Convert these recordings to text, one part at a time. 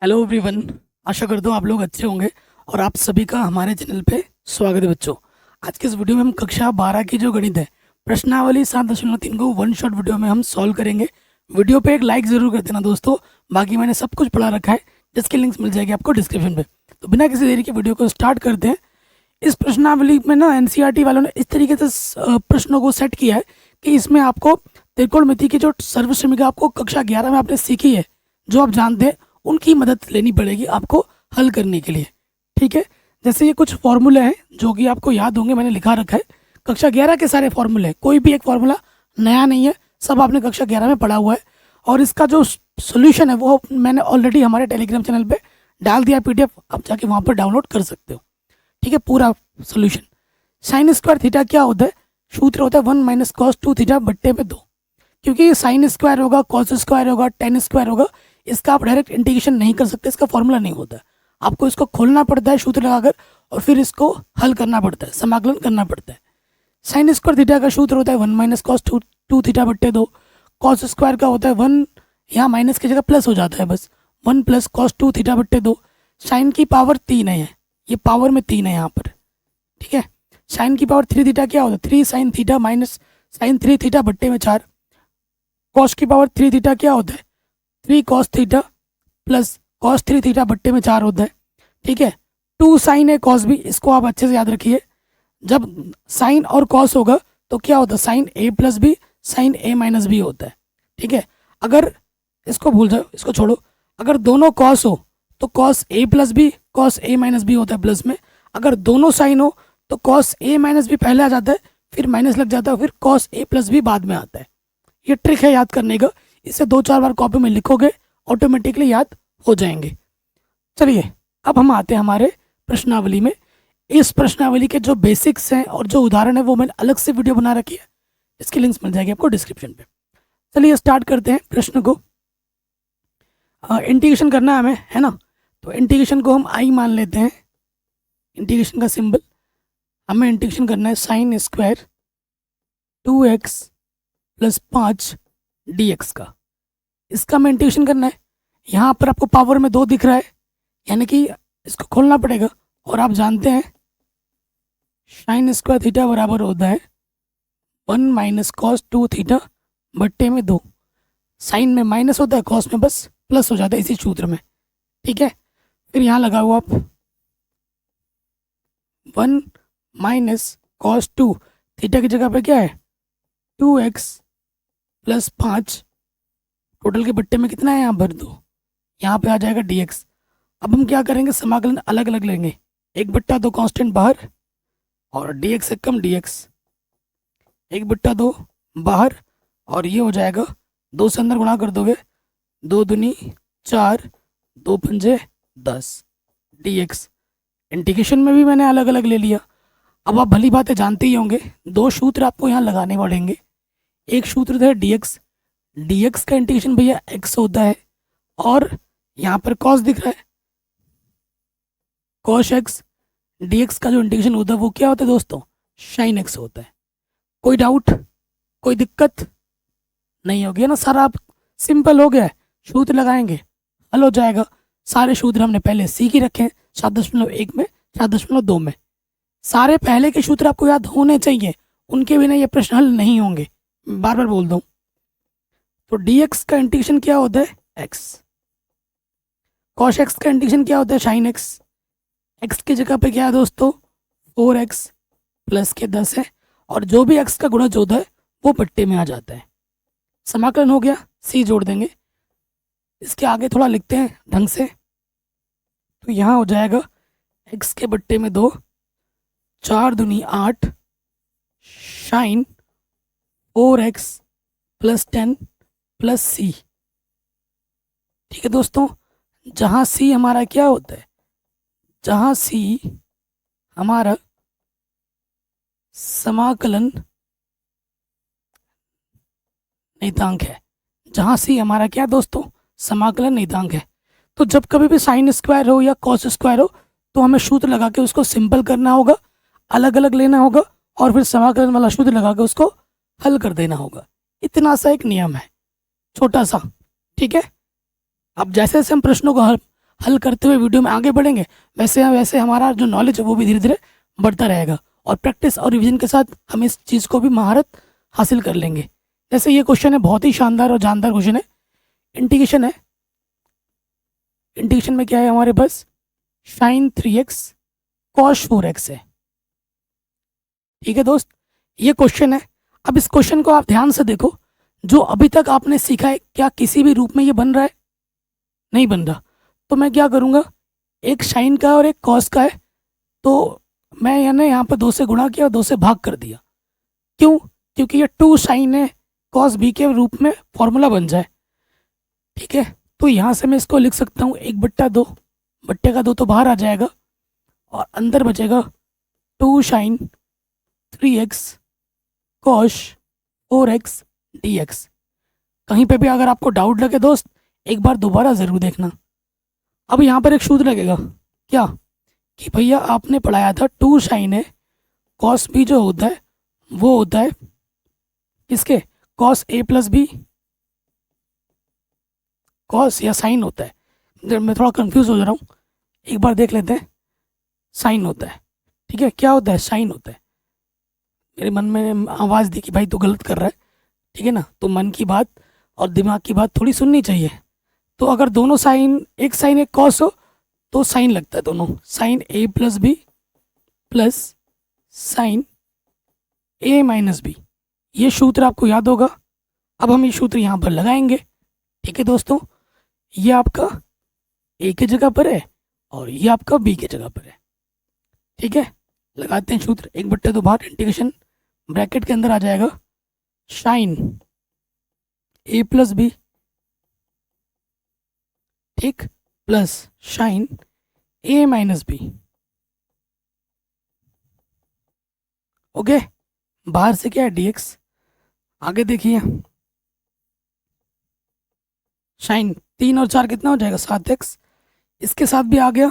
Hello everyone. आशा करता हूँ आप लोग अच्छे होंगे और आप सभी का हमारे चैनल पे स्वागत है बच्चों। आज के इस वीडियो में हम कक्षा 12 की जो गणित है प्रश्नावली 7.3 को वन शॉट वीडियो में हम सॉल्व करेंगे। वीडियो पे एक लाइक जरूर कर देना दोस्तों। बाकी मैंने सब कुछ पढ़ा रखा है जिसकी लिंक्स मिल जाएगी आपको डिस्क्रिप्शन पे। तो बिना किसी देरी के वीडियो को स्टार्ट करते हैं। इस प्रश्नावली में ना एनसीईआरटी वालों ने इस तरीके से प्रश्नों को सेट किया है कि इसमें आपको त्रिकोणमिति की जो सर्वश्रेणिका आपको कक्षा 11 में आपने सीखी है, जो आप जानते हैं, उनकी मदद लेनी पड़ेगी आपको हल करने के लिए। ठीक है, जैसे ये कुछ फॉर्मूले हैं जो कि आपको याद होंगे, मैंने लिखा रखा है। कक्षा 11 के सारे फॉर्मूले हैं, कोई भी एक फॉर्मूला नया नहीं है, सब आपने कक्षा 11 में पढ़ा हुआ है। और इसका जो सोल्यूशन है वो मैंने ऑलरेडी हमारे टेलीग्राम चैनल पे डाल दिया पीडीएफ, आप जाके वहाँ पर डाउनलोड कर सकते हो। ठीक है, पूरा सोल्यूशन। साइन स्क्वायर थीटा क्या होता है? सूत्र होता है 1 माइनस कॉस 2 थीटा बट्टे में 2। क्योंकि साइन स्क्वायर होगा, कॉस स्क्वायर होगा, टेन स्क्वायर होगा, इसका आप डायरेक्ट इंटीग्रेशन नहीं कर सकते, इसका फॉर्मूला नहीं होता है। आपको इसको खोलना पड़ता है सूत्र लगाकर और फिर इसको हल करना पड़ता है, समाकलन करना पड़ता है। साइन स्क्वायर थीटा का सूत्र होता है 1 माइनस कॉस टू थीटा बट्टे 2। कॉस स्क्वायर का होता है 1, यहाँ माइनस की जगह प्लस हो जाता है, बस 1 प्लस कॉस 2 थीटा बट्टे 2। साइन की पावर 3 है, ये पावर में 3 है यहाँ पर। ठीक है, साइन की पावर 3 थीटा क्या होता है? 3 sine theta minus sine 3 theta बट्टे में 4। कॉस की पावर 3 थीटा क्या होता है? 3 cos theta plus cos 3 theta बट्टे में 4 होता है। ठीक है, 2 साइन ए कॉस बी, इसको आप अच्छे से याद रखिए। जब साइन और कॉस होगा तो क्या होता है? Sign A plus B, sign a minus B होता है। ठीक है, अगर इसको भूल जाओ, इसको छोड़ो। अगर दोनों कॉस हो तो cos a plus B, cos A minus B होता है प्लस में। अगर दोनों साइन हो तो कॉस ए माइनस बी पहले आ जाता है, फिर माइनस लग जाता है, फिर कॉस ए प्लस बी बाद में आता है। ये ट्रिक है याद करने का, इसे 2-4 बार कॉपी में लिखोगे ऑटोमेटिकली याद हो जाएंगे। चलिए अब हम आते हैं हमारे प्रश्नावली में। इस प्रश्नावली के जो बेसिक्स हैं और जो उदाहरण है वो मैंने अलग से वीडियो बना रखी है, इसकी लिंक्स मिल जाएगी आपको डिस्क्रिप्शन पे। चलिए स्टार्ट करते हैं प्रश्न को। इंटीग्रेशन करना है हमें, है ना? तो इंटीग्रेशन को हम आई मान लेते हैं, इंटीग्रेशन का सिंबल। हमें इंटीग्रेशन करना है sine square 2x plus 5 dx का। इसका हमें इंटीग्रेशन करना है। यहाँ पर आपको पावर में 2 दिख रहा है, यानी कि इसको खोलना पड़ेगा। और आप जानते हैं साइन स्क्वायर थीटा बराबर होता है 1 माइनस कॉस 2 थीटा बट्टे में 2। साइन में माइनस होता है, कॉस में बस प्लस हो जाता है इसी सूत्र में। ठीक है, फिर यहाँ लगाओ आप 1 माइनस कॉस 2 थीटा की जगह पे क्या है? 2x प्लस 5, टोटल के बट्टे में कितना है? यहाँ भर दो, यहाँ पे आ जाएगा dx। अब हम क्या करेंगे? समाकलन अलग अलग लेंगे, 1/2 कांस्टेंट बाहर और dx से कम dx, 1/2 बाहर और ये हो जाएगा 2 से अंदर गुणा कर दोगे, 2 दूनी 4, 2 पंजे 10 dx। इंटीग्रेशन में भी मैंने अलग अलग ले लिया। अब आप भली बातें जानते ही होंगे, 2 सूत्र आपको यहाँ लगाने पड़ेंगे। एक सूत्र है dx, dx का इंटीग्रेशन भैया x होता है, और यहाँ पर cos दिख रहा है, cos x। dx का जो इंटीग्रेशन होता है वो क्या होता है दोस्तों? sin x होता है। कोई डाउट, कोई दिक्कत नहीं होगी ना? सारा आप सिंपल हो गया है, सूत्र लगाएंगे हल हो जाएगा। सारे सूत्र हमने पहले सीख ही रखे हैं 7.1 में, 7.2 में। सारे पहले के सूत्र आपको याद होने चाहिए, उनके बिना ये प्रश्न हल नहीं होंगे, बार बार बोल दूं। तो dx का इंटीग्रेशन क्या होता है? x। cos x का इंटीग्रेशन क्या होता है? sin x। x की जगह पे क्या है दोस्तों? 4x प्लस के 10 है, और जो भी x का गुणज होता है वो बट्टे में आ जाता है। समाकलन हो गया, c जोड़ देंगे। इसके आगे थोड़ा लिखते हैं ढंग से, तो यहाँ हो जाएगा x के बट्टे में 2, 4 दूनी 8 sign 4x plus 10 plus c। ठीक है दोस्तों, जहाँ c हमारा क्या होता है? जहाँ c हमारा समाकलन नियतांक है, जहाँ c हमारा क्या दोस्तों? समाकलन नियतांक है। तो जब कभी भी साइन स्क्वायर हो या कॉस स्क्वायर हो तो हमें सूत्र लगा के उसको सिंपल करना होगा, अलग अलग लेना होगा, और फिर समाकलन वाला सूत्र लगा के उसको हल कर देना होगा। इतना सा एक नियम है, छोटा सा। ठीक है, अब जैसे जैसे हम प्रश्नों को हल करते हुए वीडियो में आगे बढ़ेंगे, वैसे वैसे हमारा जो नॉलेज है वो भी धीरे धीरे बढ़ता रहेगा, और प्रैक्टिस और रिवीजन के साथ हम इस चीज़ को भी महारत हासिल कर लेंगे। जैसे ये क्वेश्चन है, बहुत ही शानदार और जानदार क्वेश्चन है। इंटीग्रेशन है, इंटीग्रेशन में क्या है हमारे पास, साइन 3x कॉस 4x है। ठीक है दोस्त, ये क्वेश्चन है। अब इस क्वेश्चन को आप ध्यान से देखो, जो अभी तक आपने सीखा है क्या किसी भी रूप में ये बन रहा है? नहीं बन रहा। तो मैं क्या करूँगा, एक साइन का और एक कॉस का है, तो मैं यानी यहाँ पर 2 से गुणा किया और 2 से भाग कर दिया। क्यों? क्योंकि ये 2 साइन है कॉस बी के रूप में फॉर्मूला बन जाए। ठीक है, तो यहाँ से मैं इसको लिख सकता हूँ 1/2, बट्टे का 2 तो बाहर आ जाएगा, और अंदर बचेगा 2 sign 3x cos 4x dx। कहीं पे भी अगर आपको डाउट लगे दोस्त, एक बार दोबारा ज़रूर देखना। अब यहाँ पर एक सूत्र लगेगा, क्या कि भैया आपने पढ़ाया था 2 साइन है कॉस बी जो होता है वो होता है किसके, cos a plus B, cos या साइन होता है। जब मैं थोड़ा कंफ्यूज हो जा रहा हूँ, एक बार देख लेते हैं। साइन होता है, ठीक है, क्या होता है, साइन होता है। मेरे मन में आवाज़ दी कि भाई तू गलत कर रहा है, ठीक है ना, तो मन की बात और दिमाग की बात थोड़ी सुननी चाहिए। तो अगर दोनों साइन, एक साइन एक कॉस हो, तो साइन लगता है दोनों, sign A plus B plus sine a minus B. ये सूत्र आपको याद होगा। अब हम ये सूत्र यहाँ पर लगाएंगे। ठीक है दोस्तों, ये आपका ए की जगह पर है और ये आपका बी की जगह पर है। ठीक है, लगाते हैं सूत्र। 1/2 बाहर, इंटीग्रेशन ब्रैकेट के अंदर आ जाएगा साइन ए प्लस बी, ठीक, plus sine a minus B. Okay, बाहर से क्या है dx। आगे देखिए, साइन 3 और 4 कितना हो जाएगा 7x, इसके साथ भी आ गया।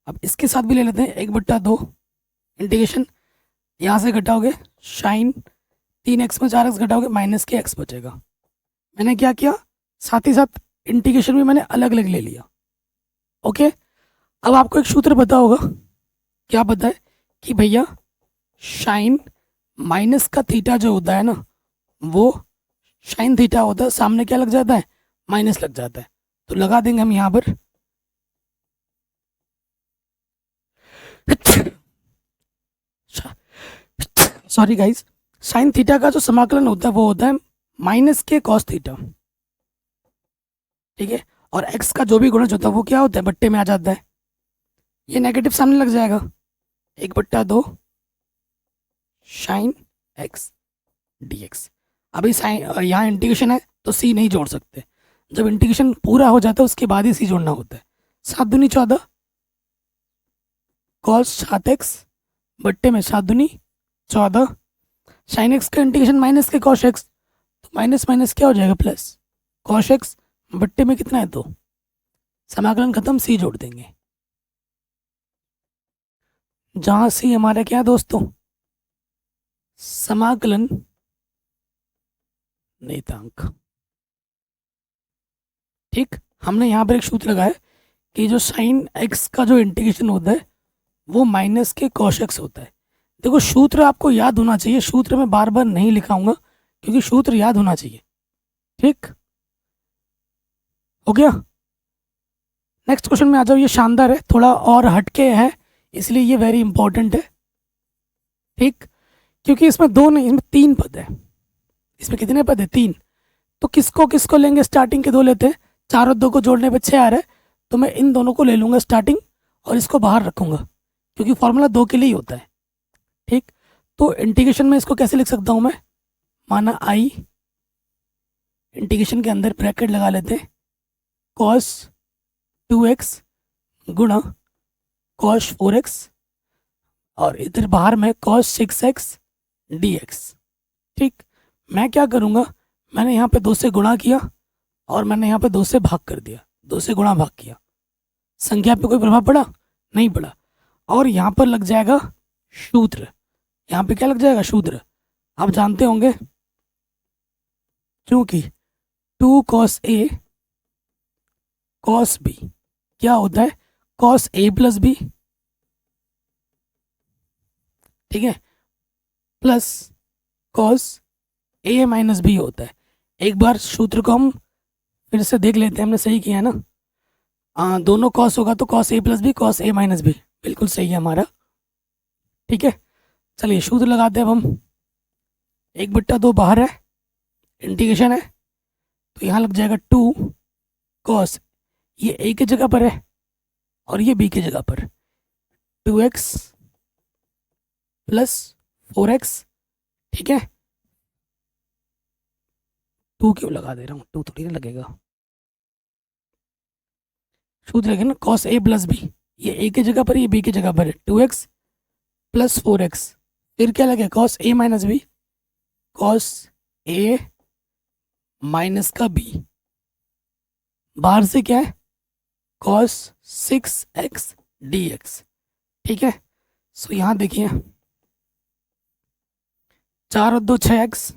अब इसके साथ भी ले लेते हैं 1/2, इंटीग्रेशन यहाँ से घटाओगे साइन 3x में 4x घटाओगे माइनस के x बचेगा। मैंने क्या किया, साथ ही साथ इंटीग्रेशन भी मैंने अलग अलग ले लिया। ओके, अब आपको एक सूत्र पता होगा, क्या पता है कि भैया साइन माइनस का थीटा जो होता है ना, वो साइन थीटा होता है, सामने क्या लग जाता है, माइनस लग जाता है। तो लगा देंगे हम यहाँ पर सॉरी गाइस, साइन थीटा का जो समाकलन होता है वो होता है माइनस के कॉस थीटा। ठीक है, और एक्स का जो भी गुणज होता है वो क्या होता है, बट्टे में आ जाता है। ये नेगेटिव सामने लग जाएगा, 1/2 साइन एक्स dx। अभी साइन यहाँ इंटीग्रेशन है तो सी नहीं जोड़ सकते, जब इंटीग्रेशन पूरा हो जाता है उसके बाद ही सी जोड़ना होता है। 7 दूनी 14 कॉस 7x बट्टे में 7 दूनी 14 साइन एक्स का इंटीग्रेशन माइनस के कॉस एक्स, तो माइनस माइनस क्या हो जाएगा प्लस कॉस एक्स बट्टे में कितना है, तो समाकलन खत्म, सी जोड़ देंगे। जहां सी हमारा क्या दोस्तों, समाकलन नियतांक। ठीक, हमने यहाँ पर एक सूत्र लगाया कि जो साइन एक्स का जो इंटीग्रेशन होता है वो माइनस के कॉस एक्स होता है। देखो सूत्र आपको याद होना चाहिए, सूत्र में बार बार नहीं लिखाऊंगा क्योंकि सूत्र याद होना चाहिए। ठीक हो गया, नेक्स्ट क्वेश्चन में आ जाओ। ये शानदार है, थोड़ा और हटके है, इसलिए ये वेरी इंपॉर्टेंट है। ठीक, क्योंकि इसमें 2 नहीं, इसमें 3 पद है। इसमें कितने पद है, 3। तो किसको किसको लेंगे, स्टार्टिंग के 2 लेते हैं, 4 और 2 को जोड़ने पे 6 आ रहा है, तो मैं इन दोनों को ले लूंगा स्टार्टिंग और इसको बाहर रखूंगा क्योंकि फॉर्मूला 2 के लिए ही होता है। ठीक, तो इंटीग्रेशन में इसको कैसे लिख सकता हूँ मैं, माना आई, इंटीग्रेशन के अंदर ब्रैकेट लगा लेते हैं, कॉस 2x गुणा कॉस 4x, और इधर बाहर में कॉस 6x dx। ठीक, मैं क्या करूँगा, मैंने यहाँ पे 2 से गुणा किया और मैंने यहाँ पे 2 से भाग कर दिया, 2 से गुणा भाग किया। संख्या पे कोई प्रभाव पड़ा नहीं पड़ा, और यहाँ पर लग जाएगा सूत्र। यहाँ पे क्या लग जाएगा, सूत्र। आप जानते होंगे क्योंकि 2 cos A cos B क्या होता है कॉस ए प्लस बी, ठीक है, plus cos A minus B होता है। एक बार सूत्र को हम फिर से देख लेते हैं, हमने सही किया ना। दोनों कॉस होगा तो cos a plus B cos A minus B, बिल्कुल सही है हमारा। ठीक है, चलिए सूत्र लगाते हैं अब हम। 1/2 बाहर है, इंटीग्रेशन है, तो यहाँ लग जाएगा 2 कॉस, ये ए की जगह पर है और ये बी की जगह पर, 2x प्लस 4x, ठीक है। 2 क्यों लगा दे रहा हूँ, 2 थोड़ी ना लगेगा। सूत्र लगे ना कॉस ए प्लस बी, ये ए की जगह पर ये बी की जगह पर है, 2x प्लस 4x, फिर क्या लगे cos A minus B, cos A minus का बी, बाहर से क्या है कॉस 6x dx, ठीक है। सो यहाँ देखिए 4 और 2 6x,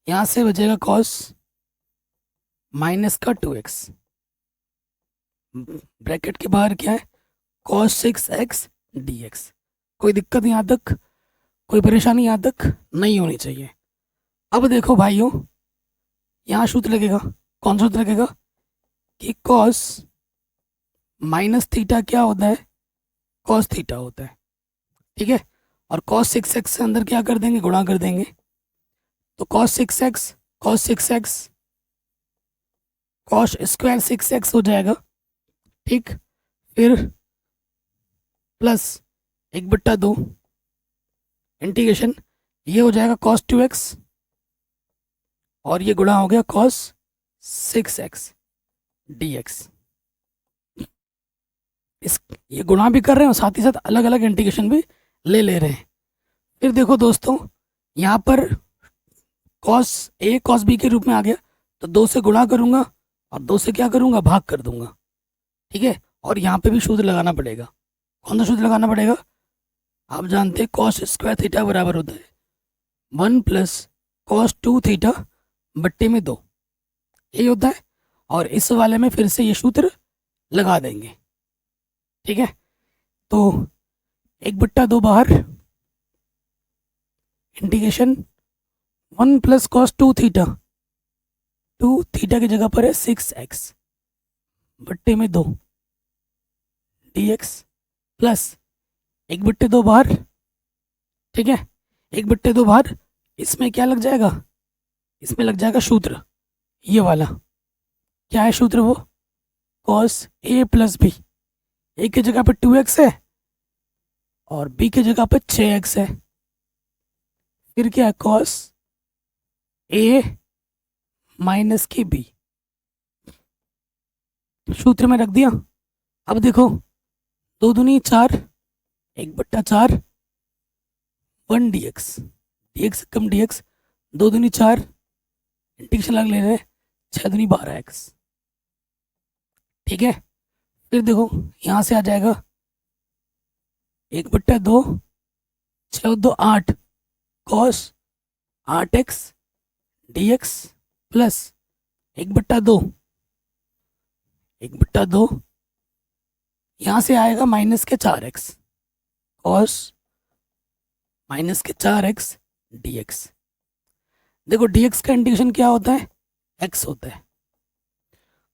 यहाँ से बचेगा कॉस माइनस का 2x, ब्रैकेट के बाहर क्या है कॉस 6x dx। कोई दिक्कत यहाँ तक, कोई परेशानी यहाँ तक नहीं होनी चाहिए। अब देखो भाइयों, यहाँ सूत्र लगेगा, कौन सा सूत्र लगेगा कि कॉस माइनस थीटा क्या होता है कॉस थीटा होता है, ठीक है। और कॉस 6x से अंदर क्या कर देंगे गुणा कर देंगे, तो cos 6x cos square 6x हो जाएगा, ठीक। फिर प्लस 1/2 इंटीग्रेशन, ये हो जाएगा कॉस 2x और ये गुणा हो गया कॉस 6x dx। ये गुणा भी कर रहे हैं और साथ ही साथ अलग अलग इंटीग्रेशन भी ले रहे हैं। फिर देखो दोस्तों, यहाँ पर कॉस ए कॉस बी के रूप में आ गया, तो 2 से गुणा करूँगा और 2 से क्या करूँगा भाग कर दूंगा, ठीक है। और यहाँ पे भी सूत्र लगाना पड़ेगा, कौन सा सूत्र लगाना पड़ेगा, आप जानते हैं कॉस स्क्वायर थीटा बराबर होता है 1 प्लस कॉस 2 थीटा बट्टे में 2, यही होता है। और इस वाले में फिर से ये सूत्र लगा देंगे, ठीक है। तो 1/2 बाहर, integration 1 plus cos 2 theta, 2 theta की जगह पर है 6x बट्टे में 2 dx, प्लस 1/2 बाहर, ठीक है। 1/2 बाहर, इसमें क्या लग जाएगा, इसमें लग जाएगा सूत्र ये वाला, क्या है सूत्र वो कॉस ए प्लस बी, ए की जगह पे 2x है और बी की जगह पे 6x है, फिर क्या है कॉस ए माइनस की बी, सूत्र में रख दिया। अब देखो 2 दूनी 4, 1/4 1 dx, dx कम dx, 2 दूनी 4, इंटीग्रेशन लग ले रहे 6 दूनी 12x, ठीक है। फिर देखो यहाँ से आ जाएगा 1/2 6 2 8 कॉस 8x dx, प्लस 1/2 यहाँ से आएगा माइनस के 4x कॉस माइनस के 4x dx। देखो dx का इंटीग्रेशन क्या होता है x होता है,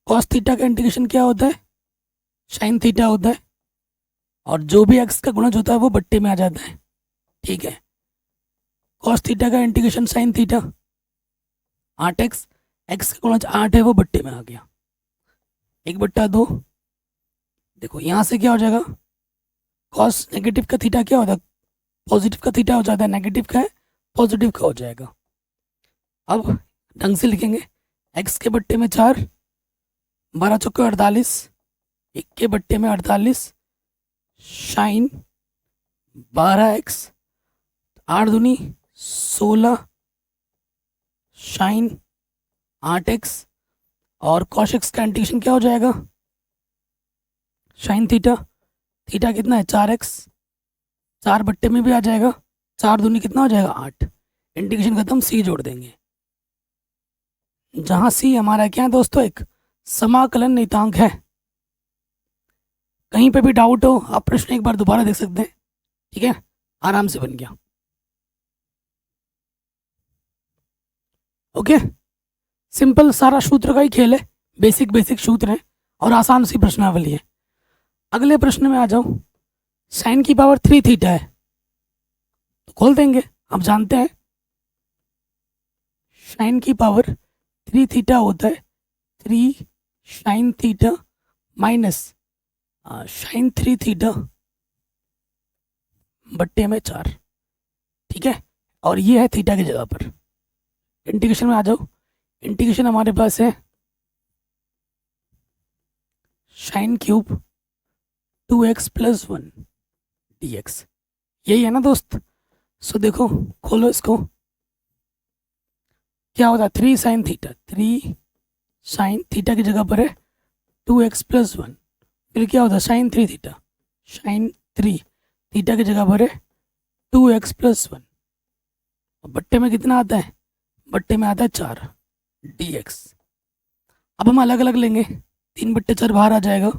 कॉस थीटा का इंटीग्रेशन क्या होता है साइन थीटा होता है, और जो भी x का गुणज होता है वो बट्टे में आ जाता है, ठीक है। कॉस थीटा का integration sine theta 8x, x का गुणज 8 है वो बट्टे में आ गया, 1/2। देखो यहाँ से क्या हो जाएगा कॉस नेगेटिव का थीटा क्या होता है पॉजिटिव का थीटा हो जाता है, नेगेटिव का है पॉजिटिव का हो जाएगा। अब ढंग से लिखेंगे, x के बट्टे में 4, 12 चौके 48, 1 के बट्टे में 48, साइन 12x, 8 दूनी 16, साइन 8x, और कॉस x का इंटीग्रेशन क्या हो जाएगा साइन थीटा, थीटा कितना है 4x, 4 बट्टे में भी आ जाएगा, 4 दूनी कितना हो जाएगा 8, इंटीग्रेशन खत्म, c जोड़ देंगे, जहाँ c हमारा क्या है दोस्तों एक समाकलन नियतांक है। कहीं पे भी डाउट हो आप प्रश्न एक बार दोबारा देख सकते हैं, ठीक है, आराम से बन गया। ओके, सिंपल सारा सूत्र का ही खेल है, बेसिक बेसिक सूत्र है और आसान सी प्रश्नावली है। अगले प्रश्न में आ जाओ। साइन की पावर 3 थीटा है, तो खोल देंगे। आप जानते हैं साइन की पावर 3 थीटा होता है 3 sine theta minus sine 3 theta बट्टे में 4, ठीक है। और ये है थीटा की जगह पर। इंटीग्रेशन में आ जाओ। इंटीग्रेशन हमारे पास है साइन क्यूब 2x + 1 dx, यही है ना दोस्त। सो देखो, खोलो इसको, क्या होता है 3 साइन थीटा, 3 साइन थीटा की जगह पर है 2x + 1, फिर क्या होता है साइन 3 थीटा, साइन 3 थीटा की जगह पर है 2x + 1, बट्टे में कितना आता है, बट्टे में आता है 4 dx। अब हम अलग अलग लेंगे, 3/4 बाहर आ जाएगा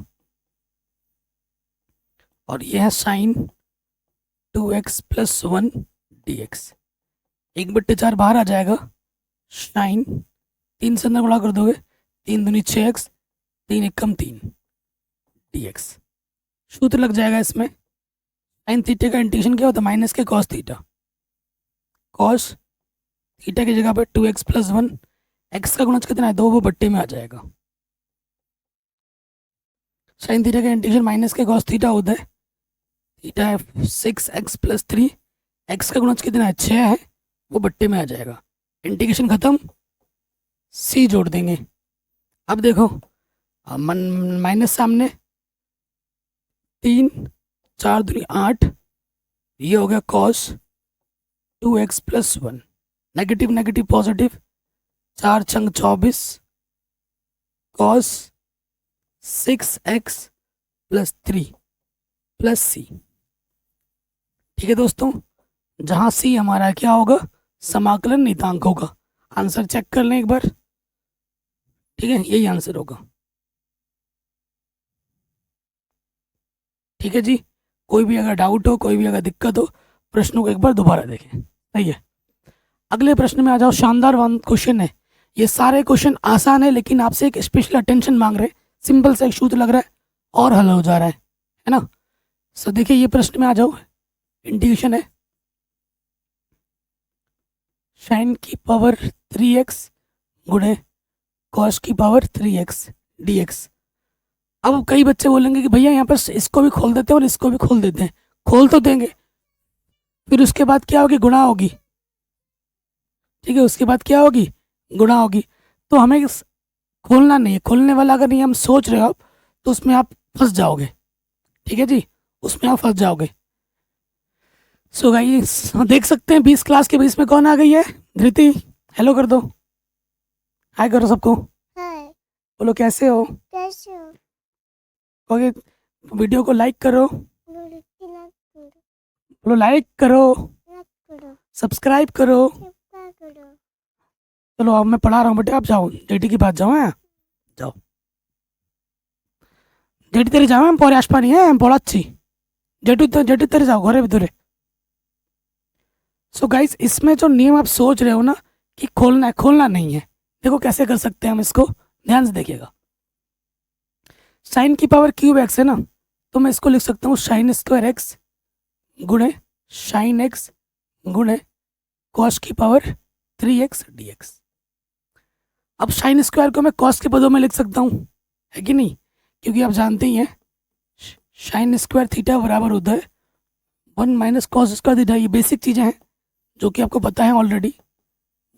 और यह है साइन 2x + 1 dx। 1/4 बाहर आ जाएगा, साइन 3 से अंदर गुणा कर दोगे, 3 दूनी 6x, 3 एकम 3 dx। सूत्र लग जाएगा इसमें। साइन थीटा का इंटीग्रेशन क्या होता है, माइनस के कॉस थीटा, कॉस थीटा की जगह पे 2x + 1, x का गुणज कितना है 2, वो बट्टे में आ जाएगा। साइन थीटा का इंटीग्रेशन माइनस के कॉस थीटा होता है, थीटा है 6x + 3, x का गुणज कितना है 6 है, वो बट्टे में आ जाएगा। इंटीग्रेशन खत्म, c जोड़ देंगे। अब देखो माइनस सामने, 3 4 दूनी 8, ये हो गया cos 2x + 1, negative negative positive, 4 छंग 24, cos 6x + 3 + c, ठीक है दोस्तों। जहां c हमारा क्या होगा, समाकलन नियतांक होगा। आंसर चेक कर लें एक बार, ठीक है, यही आंसर होगा। ठीक है जी, कोई भी अगर डाउट हो, कोई भी अगर दिक्कत हो, प्रश्नों को एक बार दोबारा देखें, सही है। अगले प्रश्न में आ जाओ। शानदार वन क्वेश्चन है, ये सारे क्वेश्चन आसान है लेकिन आपसे एक स्पेशल अटेंशन मांग रहे हैं। सिंपल सा एक सूत्र लग रहा है और हल हो जा रहा है ना। सो देखिए ये प्रश्न में आ जाओ। इंटीग्रेशन है साइन की पावर 3x गुणे कॉस की पावर 3x dx। अब कई बच्चे बोलेंगे कि भैया यहाँ पर इसको भी खोल देते हैं और इसको भी खोल देते हैं। खोल तो देंगे, फिर उसके बाद क्या होगी, गुणा होगी, ठीक है, उसके बाद क्या होगी, गुणा होगी। तो हमें खोलना नहीं है। खोलने वाला अगर नियम सोच रहे हो आप, तो उसमें आप फंस जाओगे, ठीक है जी, उसमें आप फंस जाओगे। सो गाइस देख सकते हैं 20 क्लास के 20 में कौन आ गई है, धृति। हेलो कर दो, हाय करो सबको, बोलो कैसे हो, ओके। वीडियो को लाइक करो, बोलो लाइक करो, सब्सक्राइब करो। चलो अब मैं पढ़ा रहा हूँ बेटे, आप जाओ जेटी की बात जाओ, हैं जाओ जेटी तेरे जाओ, हम पौरे आसपा नहीं है, हम पढ़ाচ্ছি जेटी तेरे जाओ घरे भीतरे। सो गाइस इसमें जो नियम आप सोच रहे हो ना कि खोलना है, खोलना नहीं है। देखो कैसे कर सकते हैं हम इसको, ध्यान से देखिएगा। साइन की पावर क्यूब x है ना, तो मैं इसको लिख सकता हूँ साइन स्क्वायर x गुणे साइन x गुणे कॉस की पावर 3x dx। अब साइन स्क्वायर को मैं कॉस के पदों में लिख सकता हूँ, है कि नहीं, क्योंकि आप जानते ही हैं साइन स्क्वायर थीटा बराबर होता है 1 - कॉस स्क्वायर थीटा। ये बेसिक चीज़ें हैं जो कि आपको पता है ऑलरेडी,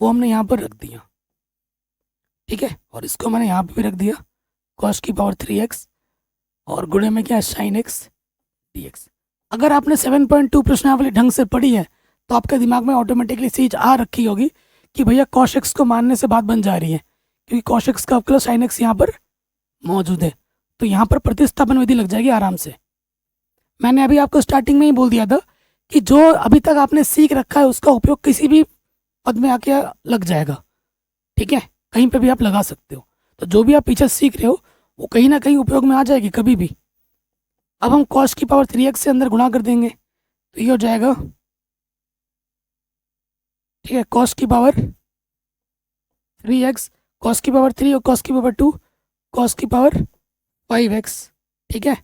वो हमने यहाँ पर रख दिया, ठीक है। और इसको मैंने यहाँ पे भी रख दिया कॉस की पावर 3x और गुणे में क्या है साइन x dx। अगर आपने 7.2 प्रश्नावली ढंग से पढ़ी है तो आपके दिमाग में ऑटोमेटिकली चीज आ रखी होगी कि भैया cos x को मानने से बात बन जा रही है, क्योंकि cos x का अवकलज साइन x यहाँ पर मौजूद है, तो यहाँ पर प्रतिस्थापन विधि लग जाएगी आराम से। मैंने अभी आपको स्टार्टिंग में ही बोल दिया था कि जो अभी तक आपने सीख रखा है उसका उपयोग किसी भी पद में आके लग जाएगा, ठीक है, कहीं पे भी आप लगा सकते हो। तो जो भी आप पीछे सीख रहे हो वो कहीं ना कहीं उपयोग में आ जाएगी कभी भी। अब हम कॉस की पावर 3x से अंदर गुणा कर देंगे तो ये हो जाएगा, ठीक है, कॉस की पावर 3x, कॉस की पावर 3 और कॉस की पावर 2, कॉस की पावर 5x, ठीक है।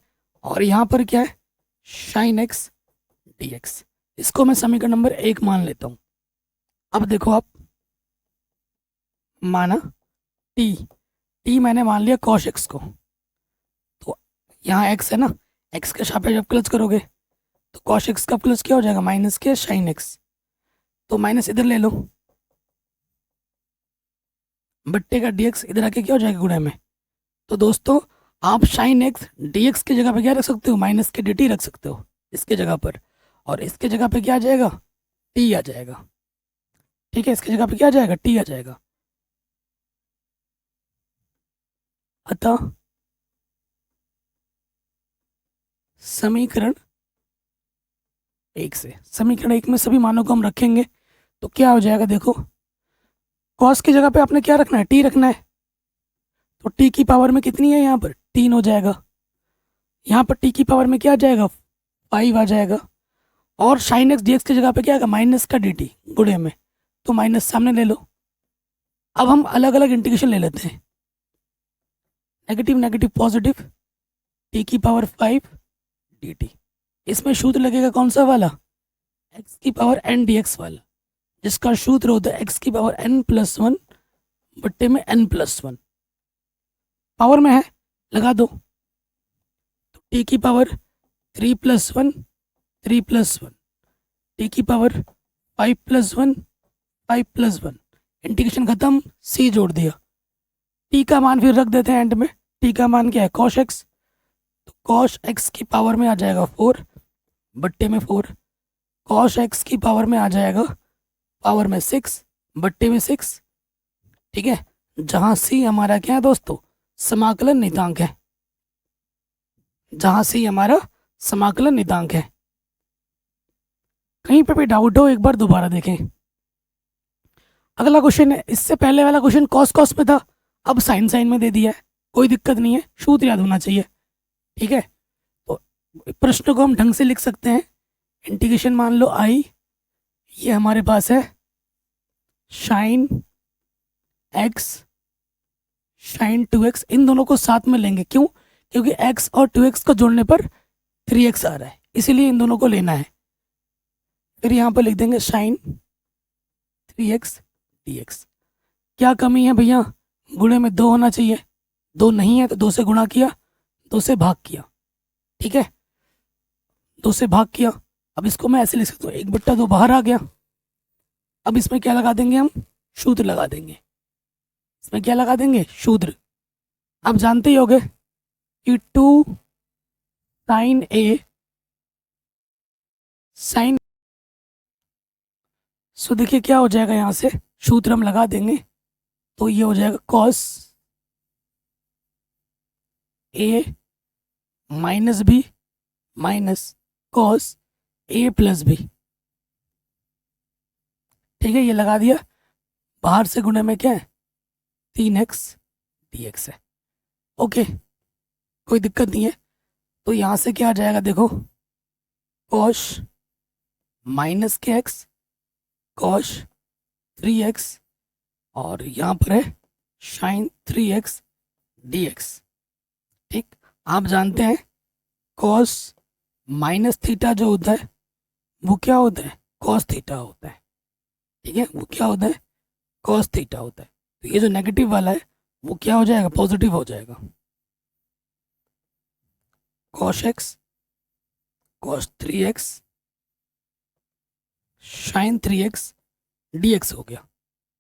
और यहाँ पर क्या है, साइन x dx। इसको मैं समीकरण नंबर 1 मान लेता हूँ। अब देखो आप, माना t मैंने मान लिया cos x को, तो यहाँ x है ना, x के सापेक्ष जब प्लस करोगे तो cos x का प्लस क्या हो जाएगा, माइनस के साइन x, तो माइनस इधर ले लो, बट्टे का dx इधर आके क्या हो जाएगा, गुणा में। तो दोस्तों आप साइन x dx की जगह पे क्या रख सकते हो, माइनस के dt रख सकते हो इसके जगह पर, और इसके जगह पे क्या आ जाएगा, t आ जाएगा, ठीक है। इसकी जगह पे क्या आ जाएगा, t आ जाएगा। अतः समीकरण 1 में सभी मानों को हम रखेंगे तो क्या हो जाएगा, देखो कॉस की जगह पे आपने क्या रखना है, टी रखना है, तो टी की पावर में कितनी है, यहाँ पर 3 हो जाएगा। यहाँ पर टी की पावर में क्या आ जाएगा, 5 आ जाएगा। और साइन एक्स डी एक्स की जगह पे क्या आएगा, माइनस का डी टी गुणे में, तो माइनस सामने ले लो। अब हम अलग अलग इंटीग्रेशन ले लेते हैं, नेगेटिव नेगेटिव पॉजिटिव, टी की पावर 5 डी टी। इसमें सूत्र लगेगा कौन सा वाला, एक्स की पावर एन डी एक्स वाला, जिसका सूत्र होता है एक्स की पावर एन प्लस 1 बट्टे में एन प्लस 1। पावर में है, लगा दो, तो टी की पावर 3 प्लस 1 3 प्लस 1, टी की पावर 5 प्लस 1 5 प्लस 1, इंटीग्रेशन खत्म, सी जोड़ दिया। टी का मान फिर रख देते हैं एंड में, टी का मान क्या है, कॉस एक्स, तो कॉस एक्स की पावर में आ जाएगा 4 बट्टे में 4, कॉस एक्स की पावर में आ जाएगा पावर में 6 बट्टे में 6, ठीक है। जहाँ सी हमारा क्या है दोस्तों, समाकलन नियतांक है, जहाँ सी हमारा समाकलन नियतांक है। कहीं पे भी डाउट हो एक बार दोबारा देखें। अगला क्वेश्चन है, इससे पहले वाला क्वेश्चन कॉस कॉस में था, अब साइन साइन में दे दिया है, कोई दिक्कत नहीं है, सूत्र याद होना चाहिए, ठीक है। तो प्रश्न को हम ढंग से लिख सकते हैं, इंटीग्रेशन मान लो आई, ये हमारे पास है साइन एक्स साइन 2x, इन दोनों को साथ में लेंगे, क्यों, क्योंकि x और 2x को जोड़ने पर 3x आ रहा है, इसीलिए इन दोनों को लेना है। फिर यहाँ पर लिख देंगे साइन 3x dx। क्या कमी है भैया, गुणे में 2 होना चाहिए, 2 नहीं है तो 2 से गुणा किया, 2 से भाग किया, ठीक है, 2 से भाग किया। अब इसको मैं ऐसे लिख सकता हूँ, 1/2 बाहर आ गया। अब इसमें क्या लगा देंगे हम, सूत्र लगा देंगे, इसमें क्या लगा देंगे, सूत्र। आप जानते ही होंगे कि 2 साइन ए साइन, सो देखिए क्या हो जाएगा, यहाँ से सूत्र हम लगा देंगे तो ये हो जाएगा cos A minus b minus cos a plus B, ठीक है, ये लगा दिया। बाहर से गुणे में क्या है, 3x dx है, ओके, कोई दिक्कत नहीं है। तो यहाँ से क्या आ जाएगा, देखो कॉस माइनस के एक्स कॉस 3x, और यहाँ पर है साइन 3x dx, ठीक। आप जानते हैं कॉस माइनस थीटा जो होता है वो क्या होता है, कॉस थीटा होता है, ठीक है, वो क्या होता है, कॉस थीटा होता है। तो ये जो नेगेटिव वाला है वो क्या हो जाएगा, पॉजिटिव हो जाएगा, cos x cos 3x sine 3x dx हो गया।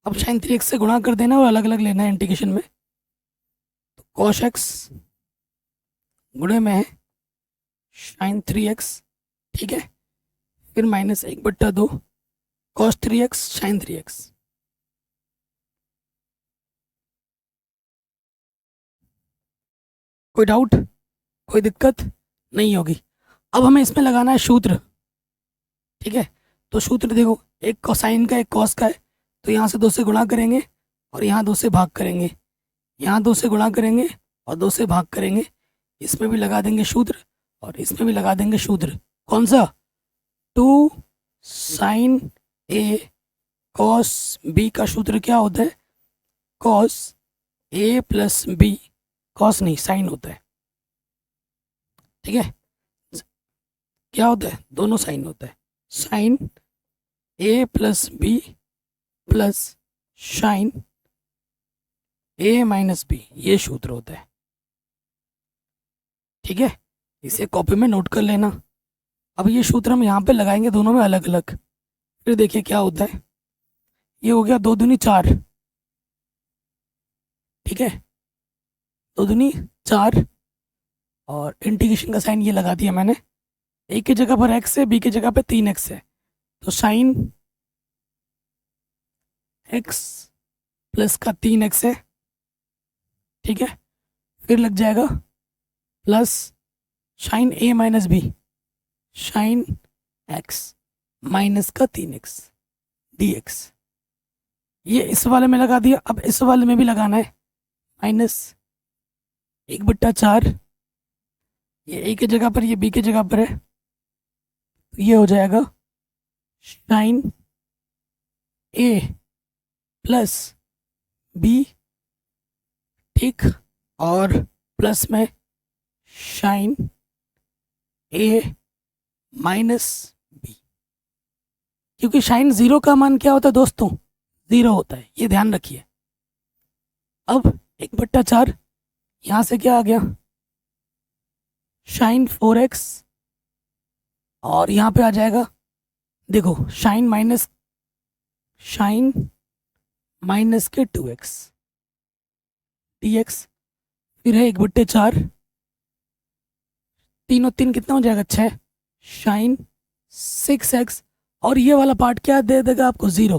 अब साइन 3x से गुणा कर देना और अलग अलग लेना है इंटीग्रेशन में, तो कॉस एक्स गुणे में है साइन 3x, ठीक है, फिर minus 1/2 cos 3x sine 3x। कोई डाउट, कोई दिक्कत नहीं होगी। अब हमें इसमें लगाना है सूत्र, ठीक है। तो सूत्र देखो, एक कोसाइन का एक कॉस का है, तो यहाँ से 2 से गुणा करेंगे और यहाँ 2 से भाग करेंगे, यहाँ 2 से गुणा करेंगे और 2 से भाग करेंगे, इसमें भी लगा देंगे शूद्र और इसमें भी लगा देंगे शूद्र। कौन सा? 2 साइन ए कॉस बी का सूत्र क्या होता है? Cos a plus B, cos नहीं साइन होता है, ठीक है। क्या होता है? दोनों साइन होता है। Sign A plus B plus sine a minus B, ये सूत्र होता है, ठीक है। इसे कॉपी में नोट कर लेना। अब ये सूत्र हम यहाँ पे लगाएंगे दोनों में अलग अलग, फिर देखिए क्या होता है। ये हो गया 2 दूनी 4, ठीक है, 2 दूनी 4 और इंटीग्रेशन का साइन ये लगा दिया मैंने। ए की जगह पर x है, बी की जगह पे 3x है, तो साइन x प्लस का 3x है, ठीक है। फिर लग जाएगा plus sine a minus b, sine x minus का 3x dx। ये इस वाले में लगा दिया। अब इस वाले में भी लगाना है, माइनस 1/4, ये ए की जगह पर ये बी की जगह पर है, तो ये हो जाएगा साइन ए प्लस बी, ठीक, और प्लस में साइन ए माइनस बी, क्योंकि साइन 0 का मान क्या होता है दोस्तों? 0 होता है, ये ध्यान रखिए। अब 1/4 यहाँ से क्या आ गया? साइन 4x, और यहाँ पे आ जाएगा, देखो साइन माइनस के 2x dx। फिर है 1/4, 3 और 3 कितना हो जाएगा? 6, साइन 6x, और ये वाला पार्ट क्या दे देगा आपको? 0,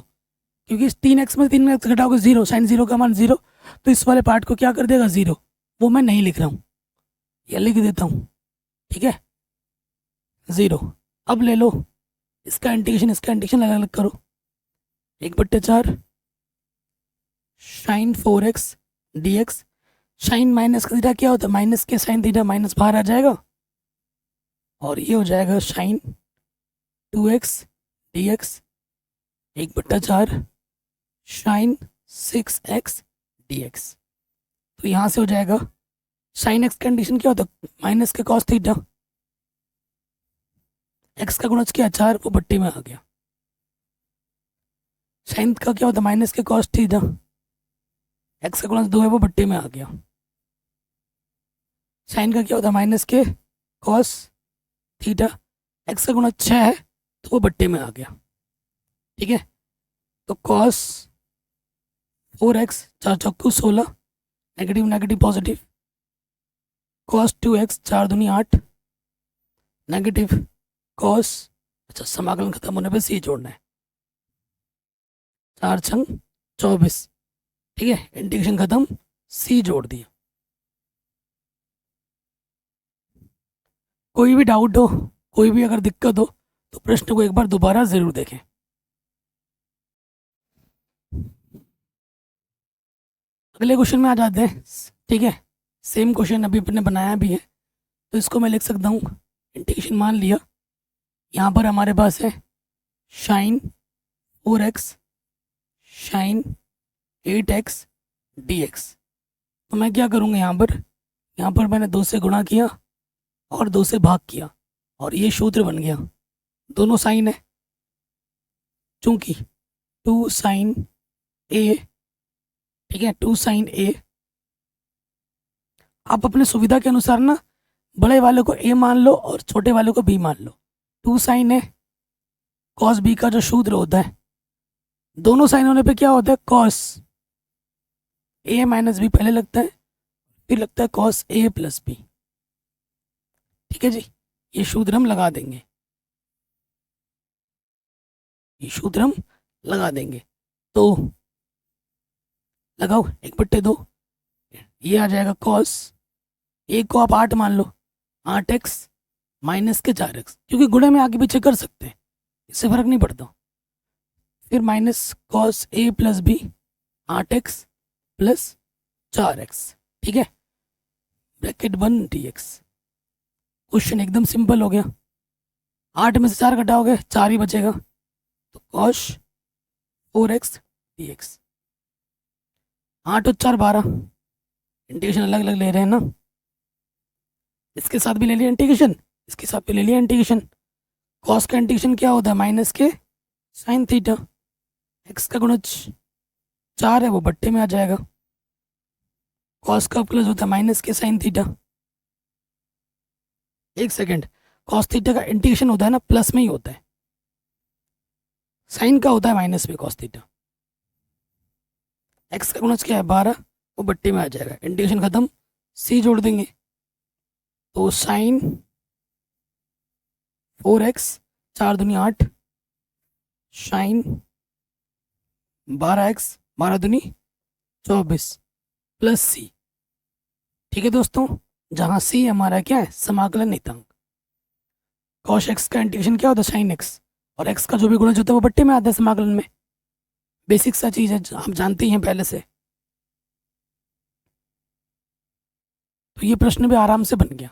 क्योंकि 3x में 3x घटाओगे 0, साइन 0 का मान 0, तो इस वाले पार्ट को क्या कर देगा? 0। वो मैं नहीं लिख रहा हूँ, ये लिख देता हूँ, ठीक है, 0। अब ले लो इसका इंटीग्रेशन अलग अलग करो। 1/4 sine 4x dx, sine minus का थीटा क्या होता है? माइनस के साइन थीटा, माइनस बाहर आ जाएगा, और ये हो जाएगा sign 2x dx 1/4 sign 6x dx। तो यहाँ से हो जाएगा साइन एक्स कंडीशन क्या होता है? माइनस के कॉस थीटा, एक्स का गुणज क्या? 4, वो बट्टे में आ गया। साइन का क्या होता है? माइनस के कॉस थीटा, एक्स का गुणज 2 है, वो बट्टे में आ गया। साइन का क्या होता है? माइनस के कॉस थीटा, एक्स का गुणज 6 है, तो वो बट्टे में आ गया, ठीक है। तो cos 4x, 4 चौकू 16, negative negative positive, cos 2x, 4 दूनी 8, नेगेटिव कॉस, अच्छा समाकलन खत्म होने पे सी जोड़ना है, 4 छंग 24, ठीक है, इंटीग्रेशन खत्म, सी जोड़ दिया। कोई भी डाउट हो, कोई भी अगर दिक्कत हो, तो प्रश्न को एक बार दोबारा जरूर देखें। अगले क्वेश्चन में आ जाते हैं, ठीक है। सेम क्वेश्चन अभी अपने बनाया भी है, तो इसको मैं लिख सकता हूँ, इंटीग्रेशन मान लिया। यहाँ पर हमारे पास है sign 4x sign 8x dx। तो मैं क्या करूँगा? यहाँ पर मैंने 2 से गुणा किया और 2 से भाग किया, और ये सूत्र बन गया। दोनों साइन है, चूंकि 2 साइन ए, ठीक है, 2 साइन ए। आप अपने सुविधा के अनुसार ना बड़े वाले को ए मान लो और छोटे वाले को बी मान लो। 2 साइन ए कॉस बी का जो सूत्र होता है, दोनों साइन होने पे क्या होता है? कॉस ए माइनस बी पहले लगता है, फिर लगता है कॉस ए प्लस बी, ठीक है जी। ये सूत्र हम लगा देंगे, तो लगाओ 1/2, ये आ जाएगा कॉस, एक को आप 8 मान लो, 8x माइनस के 4x, क्योंकि गुणे में आगे पीछे कर सकते हैं, इससे फर्क नहीं पड़ता। फिर minus cos a plus b 8x plus 4x। ठीक है, ब्रैकेट 1 dx। क्वेश्चन एकदम सिंपल हो गया। 8 में से 4 घटाओगे 4 ही बचेगा, तो कॉश 4x dx। 8 और 4 12, इंटीग्रेशन अलग अलग ले रहे हैं ना, इसके साथ भी ले लिया इंटीग्रेशन, इसके साथ भी ले लिया इंटीग्रेशन। कॉस का इंटीग्रेशन क्या होता है, माइनस के साइन थीटा। एक्स का गुणज 4 है, वो बट्टे में आ जाएगा। कॉस का प्लस होता है माइनस के साइन थीटा। एक सेकेंड, कॉस थीटा का इंटीग्रेशन होता है ना प्लस में ही होता है, साइन का होता है माइनस में कॉस थीटा। एक्स का गुणज क्या है 12, वो बट्टे में आ जाएगा। इंटीग्रेशन खत्म, सी जोड़ देंगे, तो साइन 4x, 4 दूनी 8, साइन 12x, 12 दूनी 24 प्लस सी। ठीक है दोस्तों, जहाँ सी हमारा क्या है, समाकलन नियतांक। कॉश एक्स का इंटीग्रेशन क्या होता है, साइन एक्स, और एक्स का जो भी गुणज होता है वो बट्टे में आता है समाकलन में। बेसिक सा चीज़ है, आप जानते ही हैं पहले से। तो ये प्रश्न भी आराम से बन गया।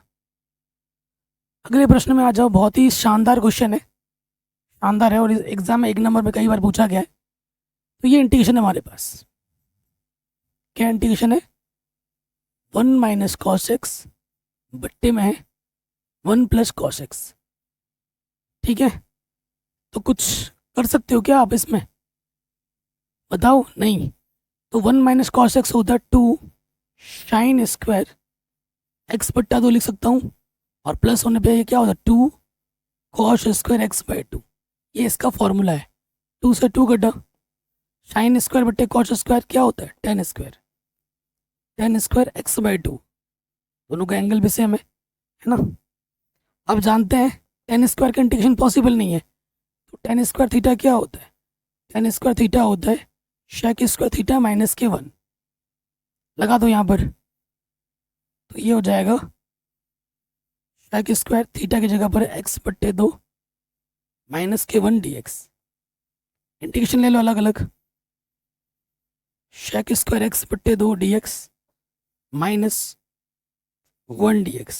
अगले प्रश्न में आ जाओ, बहुत ही शानदार क्वेश्चन है, शानदार है, और एग्जाम में 1 नंबर में कई बार पूछा गया है। तो ये इंटीग्रेशन है हमारे पास, क्या इंटीग्रेशन है, 1 माइनस कॉस एक्स बट्टे में है 1 प्लस कॉस एक्स। ठीक है, तो कुछ कर सकते हो क्या आप इसमें, बताओ। नहीं, तो 1 माइनस कॉस एक्स होता है 2 साइन स्क्वायर एक्स बट्टा 2 लिख सकता हूँ, और प्लस होने पे ये क्या होता है 2 कॉस स्क्वायर एक्स बाई 2। ये इसका फॉर्मूला है। 2 से 2 कटा, साइन स्क्वायर बट्टे कॉस स्क्वायर क्या होता है ten square, ten square x by 2। दोनों का एंगल भी सेम है ना। अब जानते हैं टेन स्क्वायर का इंटीग्रेशन पॉसिबल नहीं है, तो टेन स्क्वायर थीटा क्या होता है, टेन स्क्वायर थीटा होता है शेक स्क्वायर थीटा माइनस के 1। लगा दो यहाँ पर, तो ये हो जाएगा शेक स्क्वायर थीटा की जगह पर एक्स बट्टे 2 माइनस के 1 dx। इंटीग्रेशन ले लो अलग अलग, शेक स्क्वायर एक्स बट्टे 2 dx माइनस 1 dx।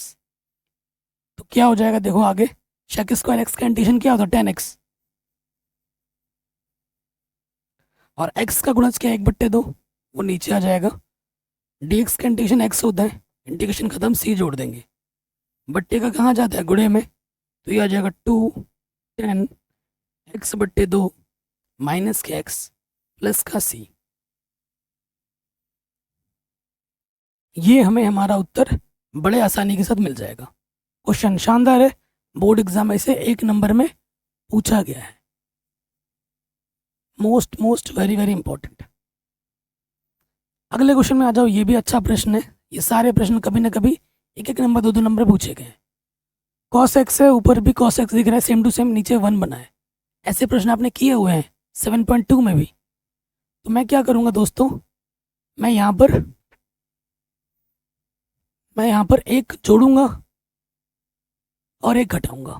तो क्या हो जाएगा, देखो आगे, शेक स्क्वायर एक्स का इंटीग्रेशन क्या होता है 10x, और x का गुणज क्या है 1/2, वो नीचे आ जाएगा। dx का इंटीग्रेशन x होता है, इंटीग्रेशन खत्म, c जोड़ देंगे, बट्टे का कहाँ जाता है गुणे में, तो ये आ जाएगा 2 10 x बट्टे 2 माइनस के x प्लस का c। ये हमें हमारा उत्तर बड़े आसानी के साथ मिल जाएगा। क्वेश्चन शानदार है, बोर्ड एग्जाम में से 1 नंबर में पूछा गया है। Most very very important. अगले क्वेश्चन में आ जाओ, ये भी अच्छा प्रश्न है। ये सारे प्रश्न कभी ना कभी 1 नंबर 2 नंबर पूछे गए। कॉस एक्स है, ऊपर भी कॉस एक्स दिख रहा है, सेम टू सेम नीचे 1 बना है। ऐसे प्रश्न आपने किए हुए हैं 7.2 में भी। तो मैं क्या करूँगा दोस्तों, मैं यहाँ पर एक जोड़ूंगा और एक घटाऊंगा।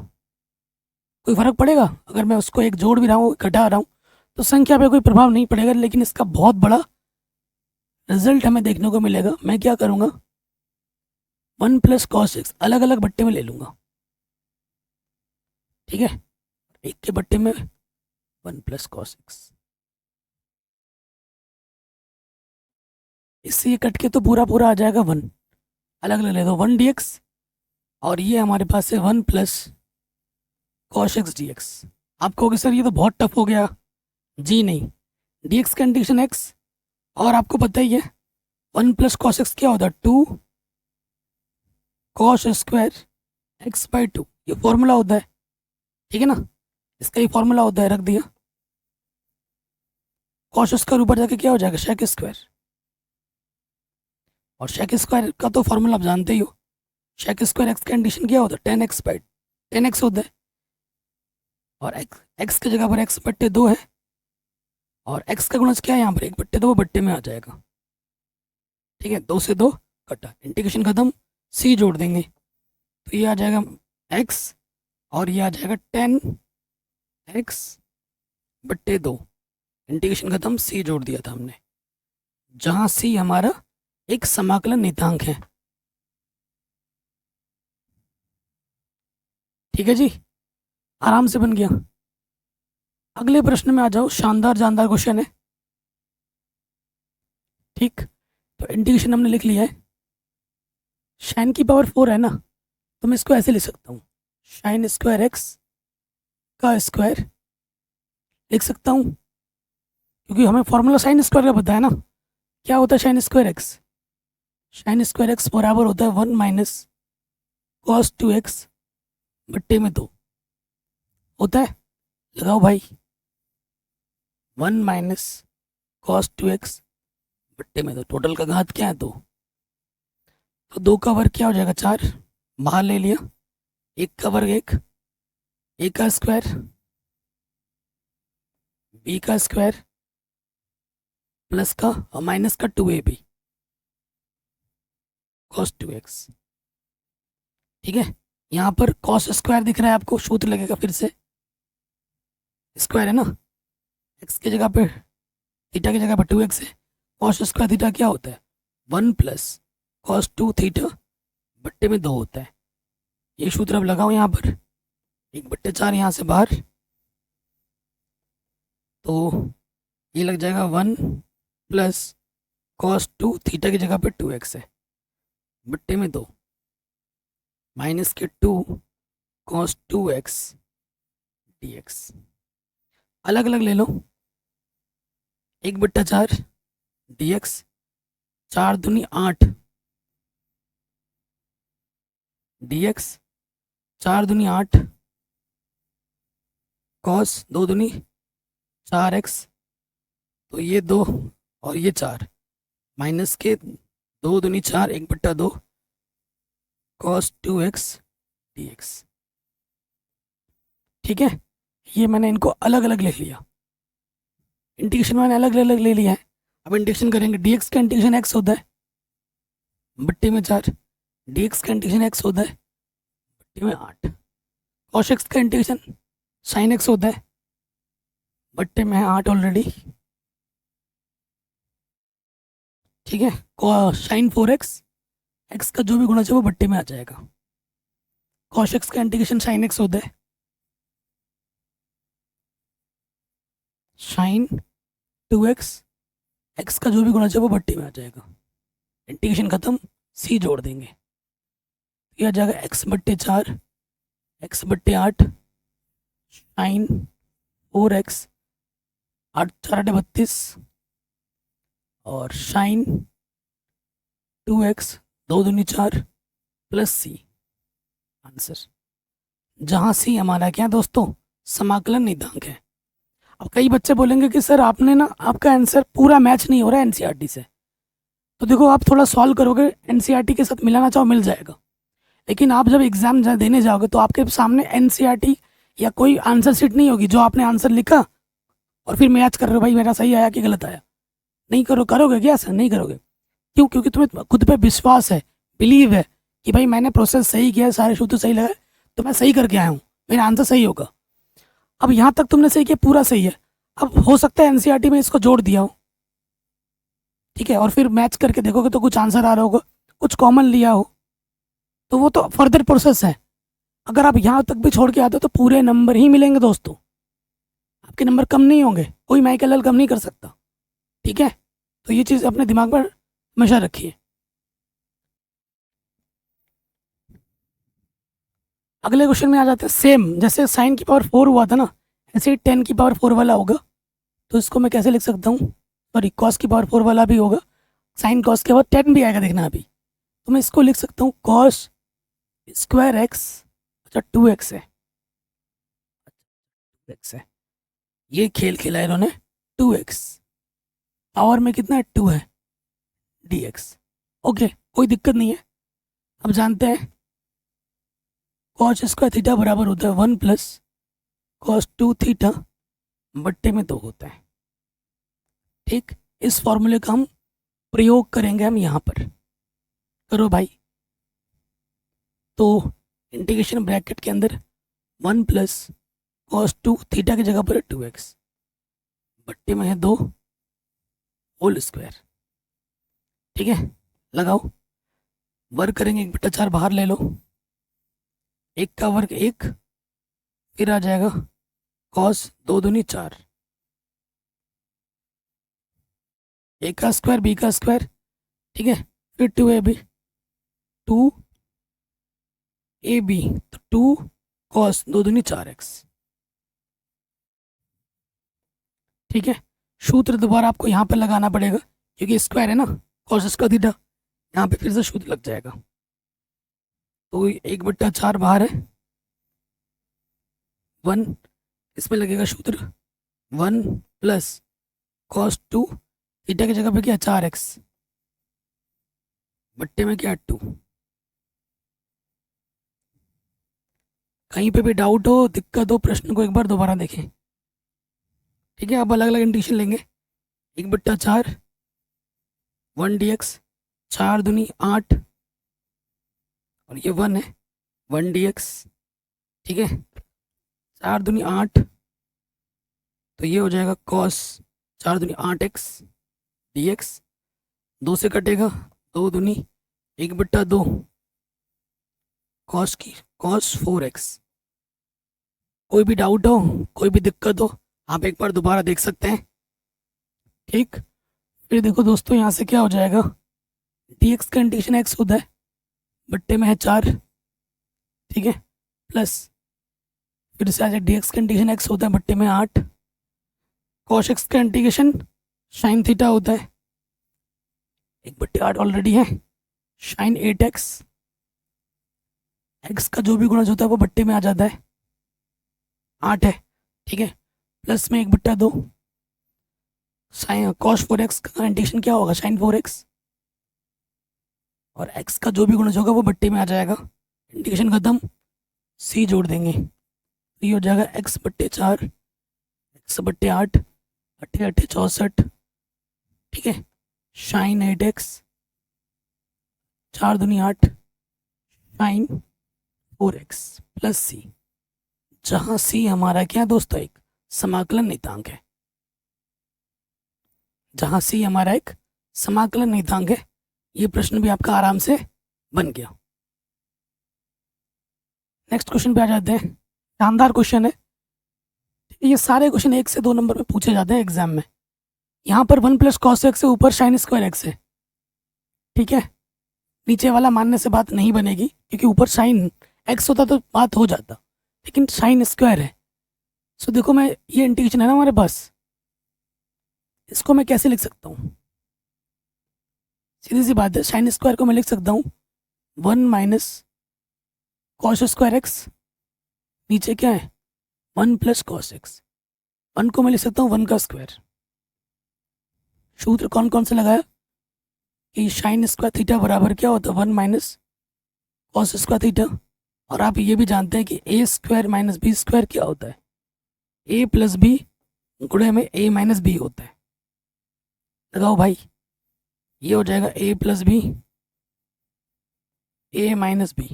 कोई फर्क पड़ेगा अगर मैं उसको एक जोड़ भी रहा हूँ घटा रहा हूँ, तो संख्या पे कोई प्रभाव नहीं पड़ेगा, लेकिन इसका बहुत बड़ा रिजल्ट हमें देखने को मिलेगा। मैं क्या करूँगा, 1 प्लस कॉस एक्स अलग अलग बट्टे में ले लूँगा। ठीक है, एक के बट्टे में 1 प्लस कॉस एक्स, इससे ये कट के तो पूरा पूरा आ जाएगा 1। अलग अलग ले दो 1 dx, और ये हमारे पास है 1 प्लस कॉस एक्स dx। आप कहोगे सर ये तो बहुत टफ हो गया। जी नहीं, dx का इंटीग्रेशन x, और आपको पता ही है 1 प्लस कॉस एक्स क्या होता है 2 कॉस स्क्वायर एक्स बाई 2। ये फॉर्मूला होता है, ठीक है ना, इसका ये फॉर्मूला होता है, रख दिया। कॉस स्क्वायर ऊपर जाके क्या हो जाएगा शेक स्क्वायर, और शेक स्क्वायर का तो फॉर्मूला आप जानते ही हो। शेक स्क्वायर एक्स का इंटीग्रेशन क्या होता है 10x बाई 10x होता है, और एक्स की जगह पर x बट्टे 2 है, और x का गुणज क्या है यहाँ पर 1/2 बट्टे में आ जाएगा। ठीक है, 2 से 2 कटा, इंटीग्रेशन खत्म, c जोड़ देंगे, तो ये आ जाएगा x, और ये आ जाएगा 10x बट्टे 2। इंटीग्रेशन खत्म, c जोड़ दिया था हमने, जहाँ c हमारा एक समाकलन नियतांक है। ठीक है जी, आराम से बन गया। अगले प्रश्न में आ जाओ, शानदार जानदार क्वेश्चन है। ठीक, तो इंटीग्रेशन हमने लिख लिया है। साइन की पावर 4 है ना, तो मैं इसको ऐसे लिख सकता हूँ, साइन स्क्वायर एक्स का स्क्वायर लिख सकता हूँ, क्योंकि हमें फॉर्मूला साइन स्क्वायर का पता है ना। क्या होता है sine square x? Sine square x बराबर होता है 1 माइनस कॉस 2x बट्टे में 2 होता है। लगाओ भाई, 1 माइनस कॉस 2x बट्टे में 2, टोटल का घात क्या है 2, तो 2 का वर्ग क्या हो जाएगा 4, बाहर ले लिया, 1 का वर्ग 1, a का स्क्वायर b का स्क्वायर प्लस का और माइनस का 2ab कॉस 2x। ठीक है, यहाँ पर कॉस स्क्वायर दिख रहा है आपको, सूत्र लगेगा फिर से, स्क्वायर है ना, x की जगह पे थीटा की जगह पर 2x है, कॉस स्क्वायर थीटा क्या होता है 1 प्लस कॉस 2 थीटा बट्टे में 2 होता है। ये सूत्र अब लगाओ यहाँ पर, 1/4 यहाँ से बाहर, तो ये लग जाएगा 1 प्लस कॉस 2 थीटा की जगह पे 2x है बट्टे में 2 माइनस के 2 कॉस 2x dx। अलग अलग ले लो, 1/4 dx, 4 दूनी 8 dx, 4 दूनी 8 कॉस 2 दूनी 4x, तो ये 2 और ये 4 माइनस के 2 दूनी 4, 1/2 कॉस 2x dx। ठीक है, ये मैंने इनको अलग अलग लिख लिया, इंटीग्रेशन मैंने अलग अलग ले लिया है। अब इंटीग्रेशन करेंगे, dx का इंटीग्रेशन x होता है बट्टे में 4, dx का इंटीग्रेशन x होता है बट्टे में 8, cos x का इंटीग्रेशन sin x होता है बट्टे में 8 ऑलरेडी। ठीक है, साइन 4x, x का जो भी गुणा है वो बट्टे में आ जाएगा। cos x का इंटीग्रेशन sin x होता है साइन 2x, x का जो भी गुणा है वो बट्टे में आ जाएगा। इंटीग्रेशन खत्म, c जोड़ देंगे, यह आ जाएगा x/4, x/8 साइन 4x, 8 4 32 और साइन 2x 2 दूनी 4 प्लस सी आंसर, जहाँ सी हमारा क्या दोस्तों समाकलन नियतांक है। अब कई बच्चे बोलेंगे कि सर आपने ना, आपका आंसर पूरा मैच नहीं हो रहा है एनसीईआरटी से। तो देखो, आप थोड़ा सॉल्व करोगे, एनसीईआरटी के साथ मिलाना चाहो मिल जाएगा, लेकिन आप जब एग्जाम देने जाओगे तो आपके सामने एनसीईआरटी या कोई आंसर शीट नहीं होगी जो आपने आंसर लिखा और फिर मैच कर रहे हो, भाई मेरा सही आया कि गलत आया। नहीं करोगे क्या सर? नहीं करोगे। क्यों? क्योंकि तुम्हें खुद पे विश्वास है, बिलीव है कि भाई मैंने प्रोसेस सही किया, सारे सूत्र सही लगाए, तो मैं सही करके आया हूँ, मेरा आंसर सही होगा। अब यहाँ तक तुमने सही किया, पूरा सही है। अब हो सकता है एनसीईआरटी में इसको जोड़ दिया हो, ठीक है, और फिर मैच करके देखोगे तो कुछ आंसर आ रहा होगा, कुछ कॉमन लिया हो, तो वो तो फर्दर प्रोसेस है। अगर आप यहाँ तक भी छोड़ के आते हो तो पूरे नंबर ही मिलेंगे दोस्तों, आपके नंबर कम नहीं होंगे, कोई माइकल कम नहीं कर सकता। ठीक है, तो ये चीज़ अपने दिमाग पर हमेशा रखिए। अगले क्वेश्चन में आ जाते हैं, सेम जैसे साइन की पावर 4 हुआ था ना, ऐसे ही 10 की पावर 4 वाला होगा। तो इसको मैं कैसे लिख सकता हूँ? सॉरी, कॉस की पावर 4 वाला भी होगा, साइन कॉस के बाद 10 भी आएगा, देखना अभी। तो मैं इसको लिख सकता हूँ कॉस स्क्वायर एक्स, अच्छा 2x है, 2x है, ये खेल खेला है इन्होंने, 2x पावर में कितना है 2 है dx। ओके, कोई दिक्कत नहीं है। अब जानते हैं कॉस स्क्वायर थीटा बराबर होता है 1 प्लस कॉस 2 थीटा बट्टे में 2 होता है। ठीक, इस फॉर्मूले का हम प्रयोग करेंगे हम यहाँ पर, करो भाई। तो इंटीग्रेशन ब्रैकेट के अंदर 1 प्लस कॉस 2 थीटा की जगह पर 2x बट्टे में है 2 होल स्क्वायर। ठीक है, लगाओ, वर्ग करेंगे 1/4 बाहर ले लो, 1 का वर्ग 1, फिर आ जाएगा कॉस 2 दूनी 4, ए का स्क्वायर बी का स्क्वायर, ठीक है, फिर 2ab, 2ab, तो 2 कॉस 2 दूनी 4x, ठीक है। सूत्र दोबारा आपको यहाँ पे लगाना पड़ेगा क्योंकि स्क्वायर है ना, कॉस स्क्वायर थीटा, यहाँ पे फिर से सूत्र लग जाएगा। तो 1/4 बाहर है, 1, इसमें लगेगा सूत्र 1 प्लस कॉस 2, थीटा की जगह पे क्या 4x, बट्टे में क्या 2। कहीं पे भी डाउट हो, दिक्कत हो, प्रश्न को एक बार दोबारा देखें, ठीक है। आप अलग अलग इंटीग्रेशन लेंगे, 1/4, 1 dx, 4 दूनी 8, और ये 1 है, 1 dx, ठीक है, 4 दूनी 8, तो ये हो जाएगा कॉस 4 दूनी 8x dx, 2 से कटेगा, 2 दूनी 1/2, कॉस की कॉस 4x। कोई भी डाउट हो, कोई भी दिक्कत हो, आप एक बार दोबारा देख सकते हैं, ठीक। फिर देखो दोस्तों, यहाँ से क्या हो जाएगा, dx का इंटीग्रेशन x होता है, बट्टे में है 4, ठीक है, प्लस फिर से आ जाए dx का इंटीग्रेशन x होता है, बट्टे में 8, cos x का इंटीग्रेशन साइन थीटा होता है, 1/8 ऑलरेडी है, साइन 8x, x का जो भी गुणज होता है वो बट्टे में आ जाता है, 8 है, ठीक है, प्लस में 1/2, साइन cos 4x का इंटीग्रेशन क्या होगा, साइन 4x, और x का जो भी गुणज होगा वो बट्टे में आ जाएगा, इंटीग्रेशन खत्म, c जोड़ देंगे, तो ये हो जाएगा x/4, x/8, 8 8 64, ठीक है, साइन 8x, 4 दूनी 8, साइन 4x प्लस c, जहां c हमारा क्या है दोस्तों, एक समाकलन नियतांक है, जहां c हमारा एक समाकलन नियतांक है। ये प्रश्न भी आपका आराम से बन गया। नेक्स्ट क्वेश्चन पे आ जाते हैं, शानदार क्वेश्चन है, ये सारे क्वेश्चन 1 से 2 नंबर में पूछे जाते हैं एग्जाम में। यहाँ पर 1 प्लस कॉस एक्स है, ऊपर साइन स्क्वायर एक्स है, ठीक है, नीचे वाला मानने से बात नहीं बनेगी क्योंकि ऊपर साइन एक्स होता तो बात हो जाता, लेकिन साइन स्क्वायर है। सो देखो, मैं ये इंटीग्रेशन है ना हमारे पास, इसको मैं कैसे लिख सकता हूँ, सीधी सी बात है, साइन स्क्वायर को मैं लिख सकता हूँ 1 माइनस कॉस स्क्वायर एक्स, नीचे क्या है 1 प्लस कॉस एक्स, 1 को मैं लिख सकता हूँ 1 का स्क्वायर। सूत्र कौन कौन सा लगाया कि साइन स्क्वायर थीटा बराबर क्या होता है 1 माइनस कॉस स्क्वायर थीटा, और आप ये भी जानते हैं कि ए स्क्वायर माइनस बी स्क्वायर क्या होता है, ए प्लस बी गुणे में ए माइनस बी होता है। लगाओ भाई, ये हो जाएगा A plus B, A minus B,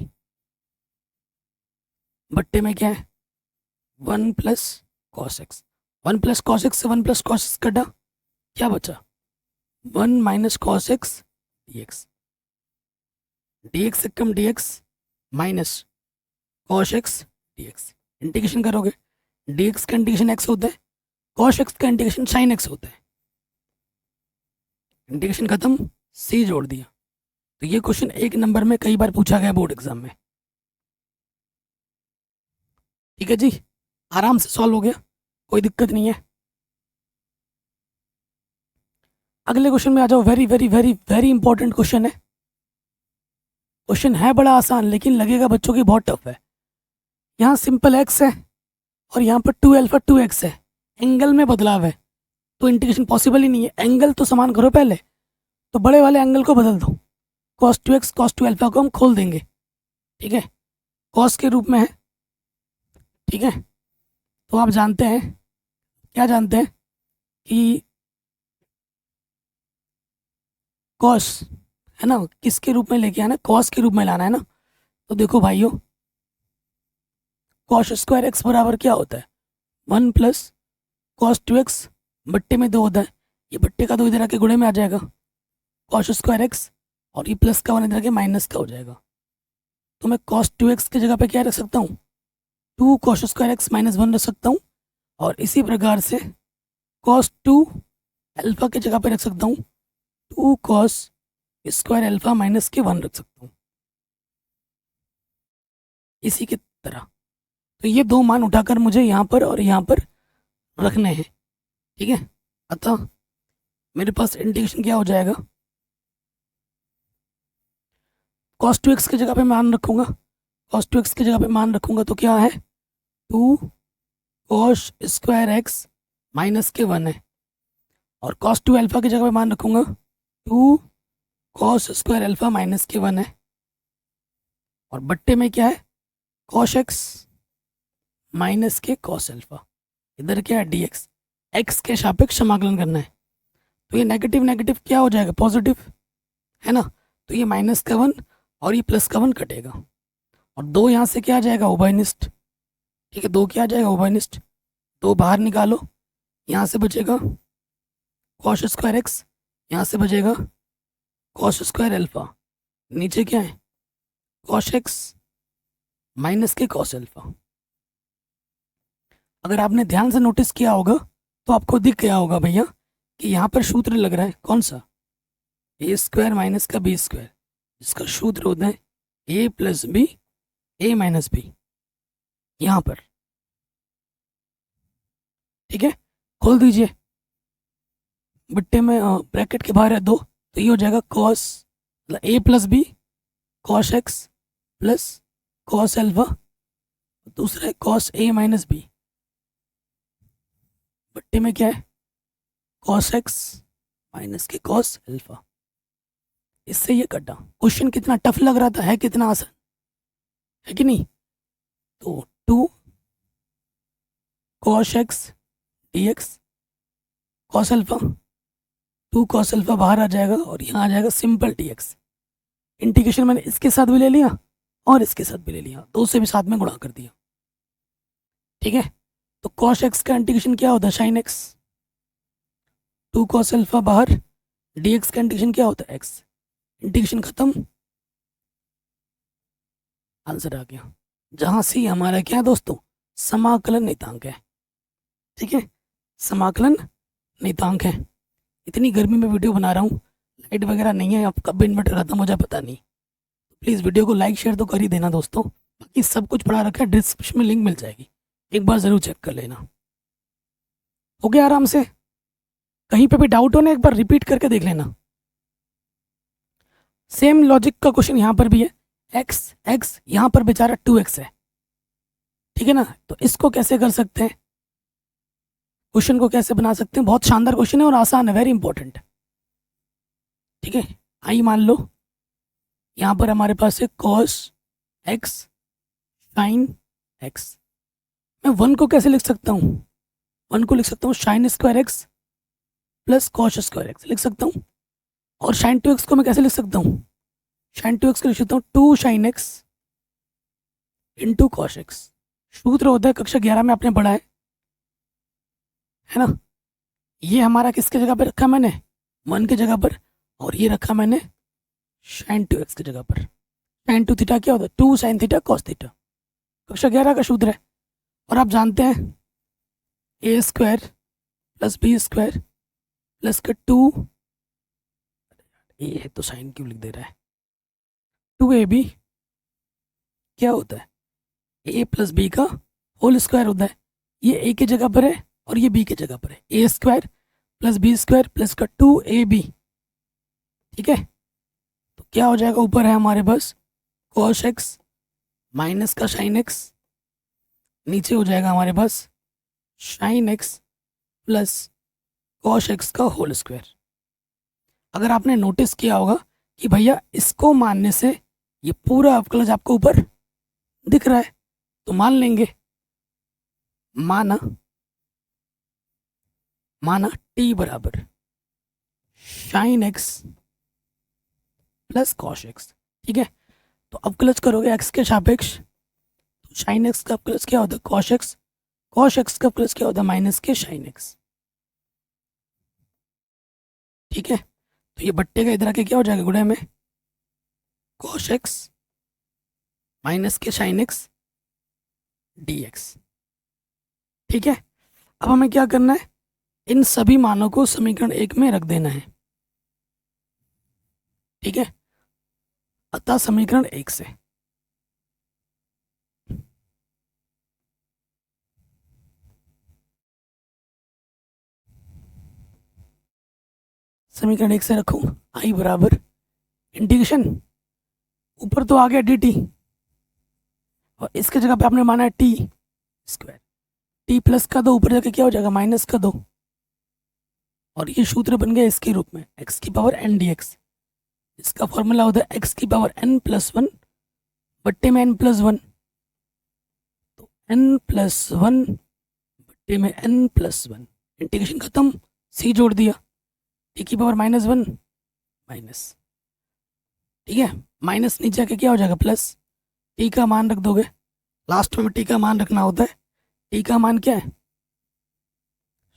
बट्टे में क्या है 1 plus cos x, 1 plus cos x से 1 प्लस कॉस एक्स कटा, क्या बचा 1 minus cos x d x, d x से कम d x minus cos x d x, integration करोगे, डी एक्स का इंटीग्रेशन एक्स होता है, कॉस एक्स का इंटीग्रेशन साइन एक्स होता है, इंटीग्रेशन खत्म, सी जोड़ दिया। तो ये क्वेश्चन 1 नंबर में कई बार पूछा गया बोर्ड एग्जाम में, ठीक है जी, आराम से सॉल्व हो गया, कोई दिक्कत नहीं है। अगले क्वेश्चन में आ जाओ, very very very very important question है, क्वेश्चन है बड़ा आसान लेकिन लगेगा बच्चों की बहुत टफ है। यहाँ सिंपल एक्स है और यहाँ पर 2 अल्फा 2x है, एंगल में बदलाव है, तो इंटीग्रेशन पॉसिबल ही नहीं है। एंगल तो समान करो पहले, तो बड़े वाले एंगल को बदल दो, cos 2x cos 2 अल्फा को हम खोल देंगे, ठीक है, cos के रूप में है, ठीक है। तो आप जानते हैं, क्या जानते हैं कि cos है ना, किसके रूप में लेके आना, cos के रूप में लाना है ना। तो देखो भाइयों, cos स्क्वायर एक्स बराबर क्या होता है 1 प्लस cos 2x, बट्टे में 2 होता है, ये बट्टे का 2 इधर आके गुणे में आ जाएगा, cos स्क्वायर एक्स और ये प्लस का वन इधर के माइनस का हो जाएगा। तो मैं cos 2x की जगह पे क्या रख सकता हूँ, 2 cos स्क्वायर एक्स माइनस 1 रख सकता हूँ। और इसी प्रकार से cos 2 अल्फा की जगह पे रख सकता हूँ 2 cos स्क्वायर अल्फा माइनस के 1 रख सकता हूँ, इसी की तरह। तो ये दो मान उठाकर मुझे यहाँ पर और यहाँ पर रखने हैं, ठीक है। अतः मेरे पास इंटीग्रेशन क्या हो जाएगा, cos 2x की जगह पे मान रखूंगा, cos 2x की जगह पे मान रखूंगा तो क्या है, 2 cos स्क्वायर एक्स माइनस के 1 है। और cos 2 अल्फा की जगह पे मान रखूंगा 2 cos स्क्वायर अल्फा माइनस के 1 है। और बट्टे में क्या है, cos x माइनस के cos अल्फा, इधर क्या है dx, x के सापेक्ष समाकलन करना है। तो ये नेगेटिव नेगेटिव क्या हो जाएगा, पॉजिटिव, है ना। तो ये माइनस का 1 और ये प्लस का 1 कटेगा, और 2 यहाँ से क्या आ जाएगा, उभयनिष्ठ, ठीक है। 2 क्या आ जाएगा, उभयनिष्ठ। 2 बाहर निकालो, यहाँ से बचेगा cos स्क्वायर एक्स, यहाँ से बचेगा cos स्क्वायर अल्फा, नीचे क्या है cos x माइनस के cos अल्फा। अगर आपने ध्यान से नोटिस किया होगा तो आपको दिख गया होगा भैया कि यहाँ पर सूत्र लग रहा है, कौन सा, ए स्क्वायर माइनस का बी स्क्वायर, जिसका सूत्र होता है ए plus B A minus B, यहाँ पर, ठीक है। खोल दीजिए, बट्टे में ब्रैकेट के बाहर है 2, तो ये हो जाएगा cos a plus b cos x plus cos alpha, दूसरा है cos ए माइनस बी, बट्टे में क्या है cos x माइनस के cos अल्फा। इससे ये कटा। क्वेश्चन कितना टफ लग रहा था, है कितना आसान, है कि नहीं। तो 2 cos x dx cos alpha, 2 cos alpha बाहर आ जाएगा और यहाँ आ जाएगा सिंपल dx। इंटीग्रेशन मैंने इसके साथ भी ले लिया और इसके साथ भी ले लिया, दो से भी साथ में गुणा कर दिया, ठीक है। तो cos x का इंटीग्रेशन क्या होता है, sin x, 2 cos अल्फा बाहर, dx का इंटीग्रेशन क्या होता है, x, इंटीग्रेशन खत्म, आंसर आ गया। जहां से हमारा क्या है दोस्तों, समाकलन नियतांक है, ठीक है, समाकलन नियतांक है। इतनी गर्मी में वीडियो बना रहा हूँ, लाइट वगैरह नहीं है, अब कब इन्वर्टर खत्म हो जाए पता नहीं। प्लीज़ वीडियो को लाइक शेयर तो कर ही देना दोस्तों, बाकी सब कुछ पढ़ा रखा है, डिस्क्रिप्शन में लिंक मिल जाएगी, एक बार ज़रूर चेक कर लेना। हो गया आराम से, कहीं पे भी डाउट हो ना एक बार रिपीट करके देख लेना। सेम लॉजिक का क्वेश्चन यहाँ पर भी है, एक्स एक्स यहाँ पर बेचारा 2x है, ठीक है ना। तो इसको कैसे कर सकते हैं, क्वेश्चन को कैसे बना सकते हैं, बहुत शानदार क्वेश्चन है और आसान है, वेरी इंपॉर्टेंट, ठीक है। आई मान लो यहाँ पर हमारे पास है cos x sin x, मैं 1 को कैसे लिख सकता हूँ, 1 को लिख सकता हूँ sin square x plus cos square x लिख सकता हूँ। और sin 2x को मैं कैसे लिख सकता हूँ, sin 2x को लिख सकता हूँ 2 sin x into cos x। सूत्र होता है कक्षा 11 में आपने पढ़ा है ना। ये हमारा किसके जगह पर रखा मैंने, 1 की जगह पर, और ये रखा मैंने sin 2x की जगह पर। sin 2 थीटा क्या होता है, 2 sin थीटा cos थीटा, कक्षा 11 का सूत्र है। और आप जानते हैं a square plus b square plus का 2, ये है तो साइन क्यों लिख दे रहा है, 2ab क्या होता है, ए प्लस बी का होल स्क्वायर होता है। ये ए की जगह पर है और ये बी की जगह पर है, a square plus b square plus का 2ab, ठीक है। तो क्या हो जाएगा, ऊपर है हमारे पास cos x माइनस का sin x, नीचे हो जाएगा हमारे पास sin x plus cos x का होल स्क्वायर। अगर आपने नोटिस किया होगा कि भैया इसको मानने से ये पूरा अवकलज आपको ऊपर दिख रहा है, तो मान लेंगे, माना t बराबर sin x plus cos x, ठीक है। तो अवकलज करोगे x के सापेक्ष, तो sin x का अवकलज क्या होता है cos x, cos x का अवकलज क्या होता है माइनस के sin x, ठीक है। तो ये बट्टे का इधर आके क्या हो जाएगा गुणे में कॉश एक्स माइनस के साइन एक्स डी एक्स। ठीक है, अब हमें क्या करना है, इन सभी मानों को समीकरण 1 में रख देना है। ठीक है, अतः समीकरण 1 से समीकरण 1 से रखूं आई बराबर इंटीग्रेशन, ऊपर तो आ गया डी टी और इसके जगह पे आपने माना है टी स्क्वायर, टी प्लस का दो ऊपर जाके क्या हो जाएगा माइनस का दो, और ये सूत्र बन गया इसके रूप में एक्स की पावर एन डी एक्स। इसका फॉर्मूला होता है एक्स की पावर एन प्लस वन बट्टे में एन प्लस वन, तो एन प्लस वन बट्टे में एन प्लस वन, इंटीग्रेशन खत्म, सी जोड़ दिया, टी की पावर माइनस वन माइनस। ठीक है, माइनस नीचे आके क्या हो जाएगा प्लस, टी का मान रख दोगे, लास्ट में टी का मान रखना होता है। टी का मान क्या है,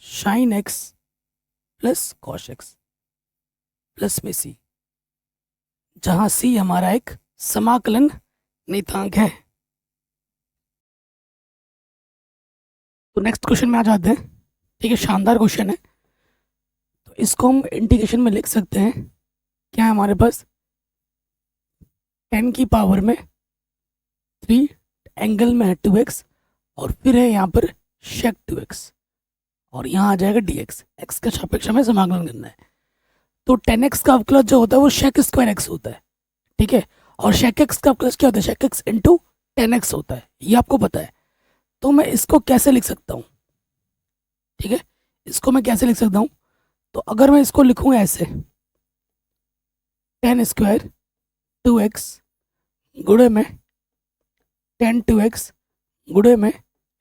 sine x plus cosh x plus में सी, जहां सी हमारा एक समाकलन नियतांक है। तो नेक्स्ट क्वेश्चन में आ जाते हैं। ठीक है, शानदार क्वेश्चन है, तो इसको हम इंटीग्रेशन में लिख सकते हैं। क्या है हमारे पास, 10 की पावर में 3 एंगल में है 2x और फिर है यहाँ पर शेक 2x और यहाँ आ जाएगा dx, x के सापेक्ष में समाकलन करना है। तो 10x का अवकलज जो होता है वो शेक स्क्वायर x होता है। ठीक है, और शेक x का अवकलज क्या होता है, शेक x इंटू 10x होता है, ये आपको पता है। तो मैं इसको कैसे लिख सकता हूँ, ठीक है, इसको मैं कैसे लिख सकता हूँ, तो अगर मैं इसको लिखूँ ऐसे 10 स्क्वायर 2x गुणे में 10 2x गुणे में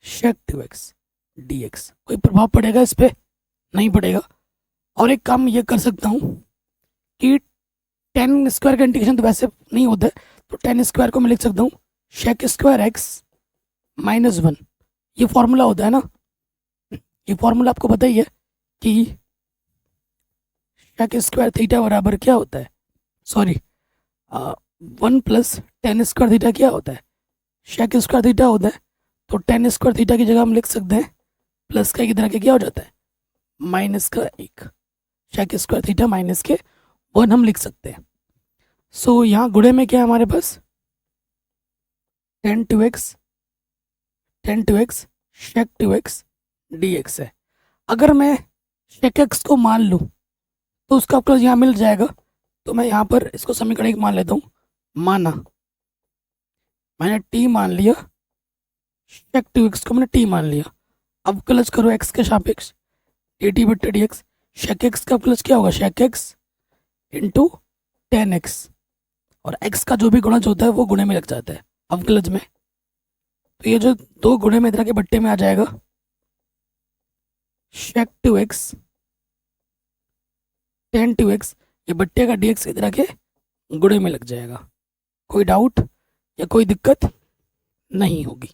शेक 2x dx, कोई प्रभाव पड़ेगा इस पे, नहीं पड़ेगा। और एक काम ये कर सकता हूँ कि 10 स्क्वायर का इंटीग्रेशन तो वैसे नहीं होता है, तो 10 स्क्वायर को मैं लिख सकता हूँ shake square x minus one, ये फॉर्मूला होता है ना, ये फॉर्मूला आपको पता ही है कि शेक स्क्वायर थीटा बराबर क्या होता है, सॉरी 1 प्लस 10 स्क्वायर थीटा क्या होता है, शेक स्क्वायर थीटा होता है। तो 10 स्क्वायर थीटा की जगह हम लिख सकते हैं प्लस का इधर के क्या हो जाता है माइनस का एक, शेक स्क्वायर थीटा माइनस के 1 हम लिख सकते हैं। सो यहाँ गुणे में क्या है हमारे पास 10 2x शेक 2x dx है। अगर मैं शेक x को मान लूँ तो उसका अवकलज यहाँ मिल जाएगा, तो मैं यहाँ पर इसको समीकरण 1 मान लेता हूँ। माना मैंने t मान लिया, शेक 2x को मैंने t मान लिया, अवकलज करो x के सापेक्ष dt बट्टे dx, शेक x का अवकलज क्या होगा शेक x इंटू 10x, और x का जो भी गुणज होता है वो गुणे में लग जाता है अवकलज में। तो ये जो दो गुणे में इधर के बट्टे में आ जाएगा शेक 2x 10 2x, ये बट्टे का dx इधर के गुणे में लग जाएगा। कोई डाउट या कोई दिक्कत नहीं होगी।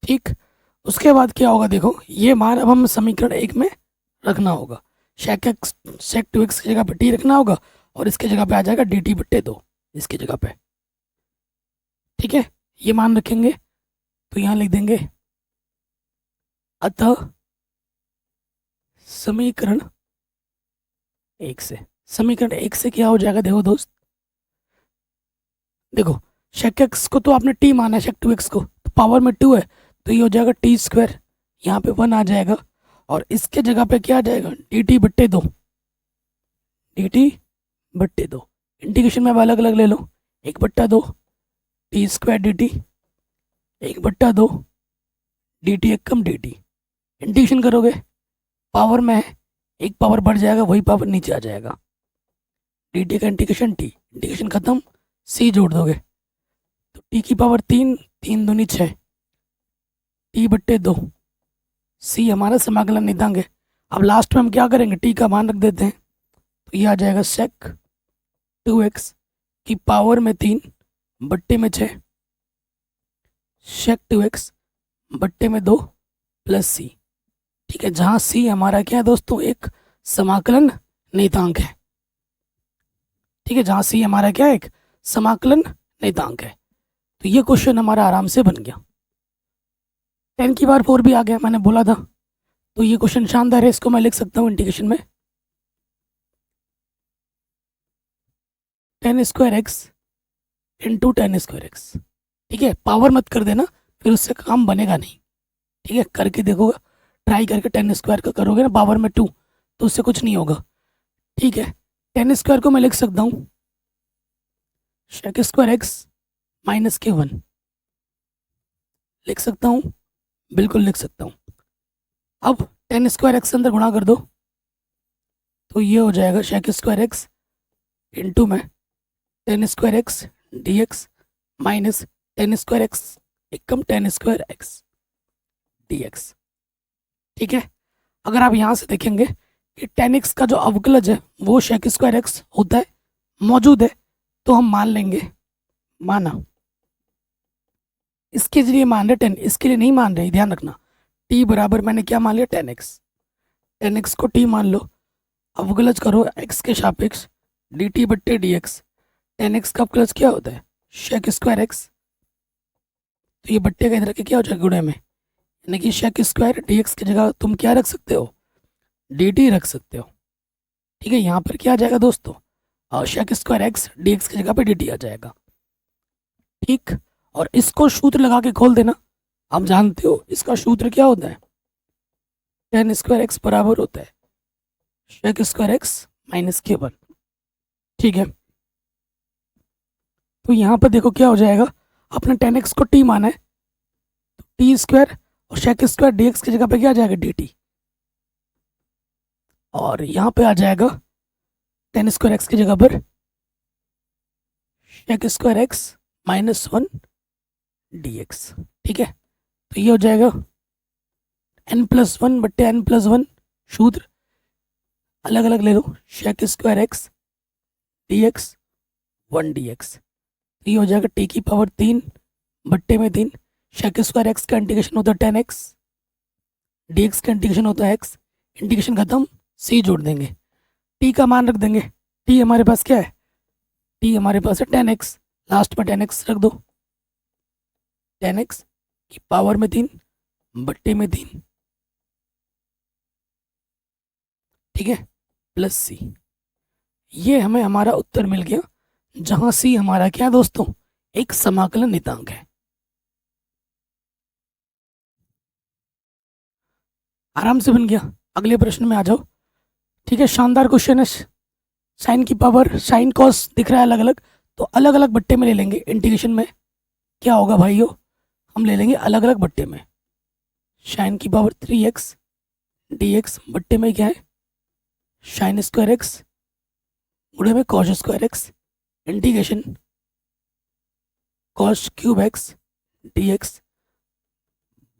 ठीक, उसके बाद क्या होगा देखो, ये मान अब हम समीकरण 1 में रखना होगा, शेक 2x की जगह पे t रखना होगा और इसके जगह पे आ जाएगा dt बट्टे 2 इसकी जगह पे। ठीक है, ये मान रखेंगे तो यहाँ लिख देंगे अतः समीकरण 1 से, समीकरण 1 से क्या हो जाएगा देखो दोस्त, देखो शेक x को तो आपने t माना है, शेक 2x को तो पावर में 2 है तो ये हो जाएगा टी स्क्वायर, यहाँ पे 1 आ जाएगा और इसके जगह पे क्या आ जाएगा dt बट्टे 2, dt बट्टे 2, इंटीग्रेशन में अलग अलग ले लो, 1 बट्टा 2 टी स्क्वायर dt, 1 बट्टा 2 dt एक कम dt, इंटीग्रेशन करोगे पावर में है, एक पावर बढ़ जाएगा वही पावर नीचे आ जाएगा, dt का इंटीग्रेशन t, इंटीग्रेशन खत्म, c जोड़ दोगे तो t की पावर 3 3 दूनी 6 t बट्टे 2, c हमारा समाकलन नियतांक है। अब लास्ट में हम क्या करेंगे t का मान रख देते हैं, तो ये आ जाएगा शेक 2x की पावर में 3 बट्टे में 6 शेक 2x बट्टे में 2 प्लस c। ठीक है, जहाँ c हमारा क्या है दोस्तों एक समाकलन नियतांक है। ठीक है, जहाँ c हमारा क्या है एक समाकलन नियतांक है। तो ये क्वेश्चन हमारा आराम से बन गया। 10 की पावर 4 भी आ गया, मैंने बोला था। तो ये क्वेश्चन शानदार है, इसको मैं लिख सकता हूँ इंटीग्रेशन में 10 square x into 10 square x. ठीक है, पावर मत कर देना, फिर उससे काम बनेगा नहीं। ठीक है, करके देखो, ट्राई करके 10 स्क्वायर का करोगे ना पावर में 2, तो उससे कुछ नहीं होगा। ठीक है, 10 स्क्वायर को मैं लिख सकता हूँ शेक स्क्वायर एक्स माइनस के 1। लिख सकता हूँ, बिल्कुल लिख सकता हूँ। अब 10 स्क्वायर एक्स अंदर गुणा कर दो, तो ये हो जाएगा शेक स्क्वायर एक्स इंटू में 10 square x d x minus 10 square x एकम 10 स्क्वायर एक्स डी एक्स। ठीक है, अगर आप यहाँ से देखेंगे कि 10x का जो अवकलज है वो शेक स्क्वायर एक्स होता है, मौजूद है, तो हम मान लेंगे, माना। इसके लिए मान रहे 10, इसके लिए नहीं मान रहे, ध्यान रखना। t बराबर मैंने क्या मान लिया 10x, 10x को t मान लो, अवकलज करो x के सापेक्ष dt बट्टे dx। 10x का अवकलज क्या होता है शेक स्क्वायर एक्स, तो ये बट्टे का इधर के क्या हो जाएगा गुणे में, यानी कि शेक स्क्वायर dx की जगह तुम क्या रख सकते हो dt रख सकते हो। ठीक है, यहाँ पर क्या आ जाएगा दोस्तों, और शेक स्क्वायर एक्स dx की जगह पे dt आ जाएगा। ठीक, और इसको सूत्र लगा के खोल देना। आप जानते हो इसका सूत्र क्या होता है, 10 स्क्वायर एक्स बराबर होता है शेक स्क्वायर एक्स माइनस के 1। ठीक है, तो यहाँ पर देखो क्या हो जाएगा, आपने 10x को t माना है, तो टी स्क्वायर और शेक स्क्वायर dx की जगह पे क्या आ जाएगा dt, और यहाँ पे आ जाएगा 10 स्क्वायर एक्स की जगह पर shake square x minus 1 dx। ठीक है, तो ये हो जाएगा n+1 बट्टे n+1 सूत्र अलग अलग ले लो, sec square x dx 1 dx। तो ये हो जाएगा t की पावर 3 बट्टे में 3, शेक स्क्वायर एक्स का इंटीग्रेशन होता है 10x, dx का इंटीग्रेशन होता है x, इंटीग्रेशन खत्म, c जोड़ देंगे, t का मान रख देंगे। t हमारे पास क्या है, t हमारे पास है 10x, लास्ट में 10x रख दो, 10x की पावर में 3 बट्टे में 3। ठीक है, प्लस c। ये हमें हमारा उत्तर मिल गया, जहां c हमारा क्या है दोस्तों, एक समाकलन नियतांक है। आराम से बन गया। अगले प्रश्न में आ जाओ। ठीक है, शानदार क्वेश्चन है। साइन की पावर, साइन कॉस दिख रहा है अलग अलग, तो अलग अलग बट्टे में ले लेंगे। इंटीग्रेशन में क्या होगा भाइयों, हम ले लेंगे अलग अलग बट्टे में। साइन की पावर 3x dx बट्टे में क्या है साइन स्क्वायर एक्स गुणे में cos square x, integration cos cube x dx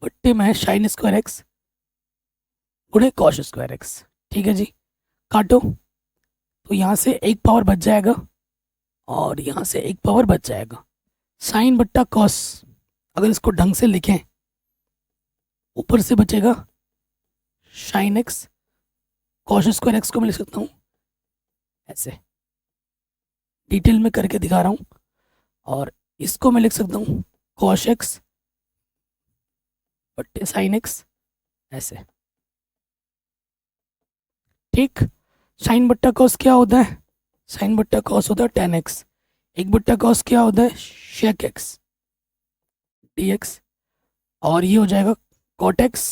बट्टे में है साइन स्क्वायर एक्स गुणे कॉस स्क्वायर एक्स। ठीक है जी, काटो, तो यहाँ से एक पावर बच जाएगा और यहाँ से एक पावर बच जाएगा। साइन बट्टा कॉस, अगर इसको ढंग से लिखें, ऊपर से बचेगा sine x, cos square x को मैं लिख सकता हूँ ऐसे, डिटेल में करके दिखा रहा हूँ, और इसको मैं लिख सकता हूँ कॉस एक्स बट्टे साइन एक्स ऐसे। ठीक, साइन बट्टा कॉस क्या होता है, साइन बट्टा कॉस होता है 10x, एक बट्टा कॉस क्या होता है शेक एक्स dx, और ये हो जाएगा cot x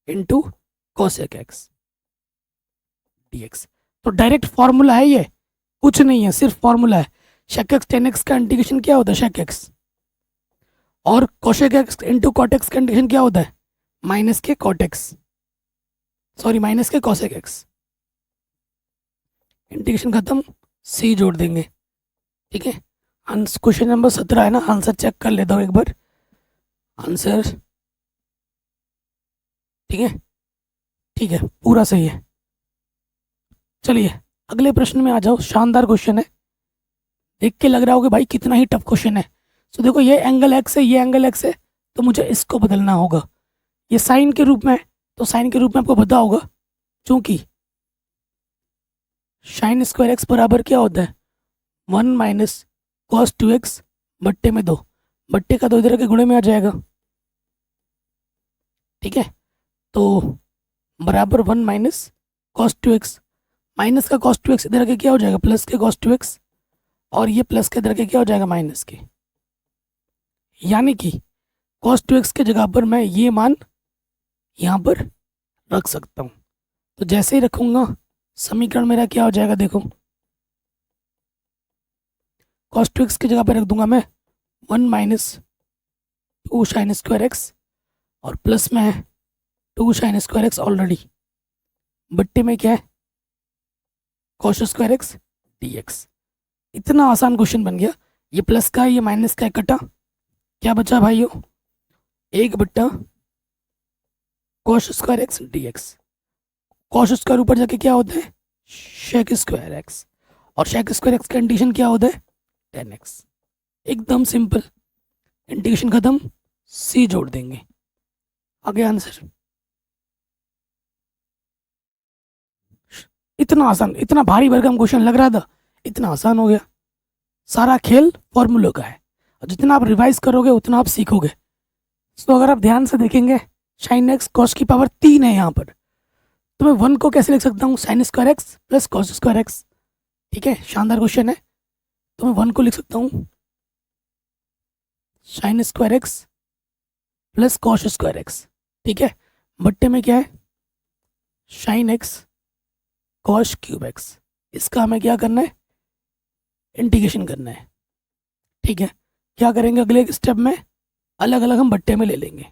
into cosec x dx। तो डायरेक्ट फॉर्मूला है, ये कुछ नहीं है, सिर्फ फॉर्मूला है। शेक एक्स 10x का इंटीग्रेशन क्या होता है शेक एक्स, और cosec x into cot x का इंटीग्रेशन क्या होता है माइनस के कॉट एक्स, सॉरी माइनस के कॉसेक एक्स। इंटीग्रेशन खत्म, सी जोड़ देंगे। ठीक है, क्वेश्चन नंबर 17 है ना, आंसर चेक कर लेता हूँ एक बार आंसर। ठीक है, ठीक है, पूरा सही है। चलिए अगले प्रश्न में आ जाओ। शानदार क्वेश्चन है, देख के लग रहा होगा भाई कितना ही टफ क्वेश्चन है। तो देखो ये एंगल एक्स है, ये एंगल एक्स है, तो मुझे इसको बदलना होगा। ये साइन के रूप में है, तो साइन के रूप में आपको पता होगा, क्योंकि साइन स्क्वायर एक्स बराबर क्या होता है 1 माइनस कॉस 2x बट्टे में 2, बट्टे का 2 इधर के गुणे में आ जाएगा, ठीक है। तो बराबर 1 माइनस कॉस 2x, माइनस का कॉस 2x इधर के क्या हो जाएगा, प्लस के कॉस 2x, और ये प्लस के इधर के क्या हो जाएगा, माइनस के। यानी कि कॉस 2x के जगह पर मैं ये मान यहाँ पर रख सकता हूँ। तो जैसे ही रखूँगा समीकरण मेरा क्या हो जाएगा, देखो कॉस 2x की जगह पर रख दूंगा मैं 1 माइनस 2 साइन स्क्वायर एक्स, और प्लस में है 2 साइन स्क्वायर एक्स ऑलरेडी, बट्टे में क्या है कॉस स्क्वायर एक्स dx। इतना आसान क्वेश्चन बन गया। ये प्लस का है, ये माइनस का है, कटा, क्या बचा भाइयों, 1 बट्टा cos square x dx। Cos square ऊपर जाके क्या होता है, शेक स्क्वायर एक्स, और शेक स्क्वायर एक्स का इंटीग्रेशन क्या होता है, 10x। एकदम सिंपल, इंटीग्रेशन खत्म, c जोड़ देंगे, आगे आंसर। इतना आसान, इतना भारी भरकम क्वेश्चन लग रहा था, इतना आसान हो गया। सारा खेल फॉर्मूलों का है, और जितना आप रिवाइज करोगे उतना आप सीखोगे। तो अगर आप ध्यान से देखेंगे साइन एक्स कॉस की पावर 3 है यहाँ पर, तो मैं 1 को कैसे लिख सकता हूँ, sine square x plus cos square x, ठीक है, शानदार क्वेश्चन है। तो मैं 1 को लिख सकता हूँ sine square x plus cos square x, ठीक है, बट्टे में क्या है sine x cos cube x. इसका हमें क्या करना है, इंटीग्रेशन करना है, ठीक है। क्या करेंगे अगले स्टेप में, अलग अलग हम बट्टे में ले लेंगे।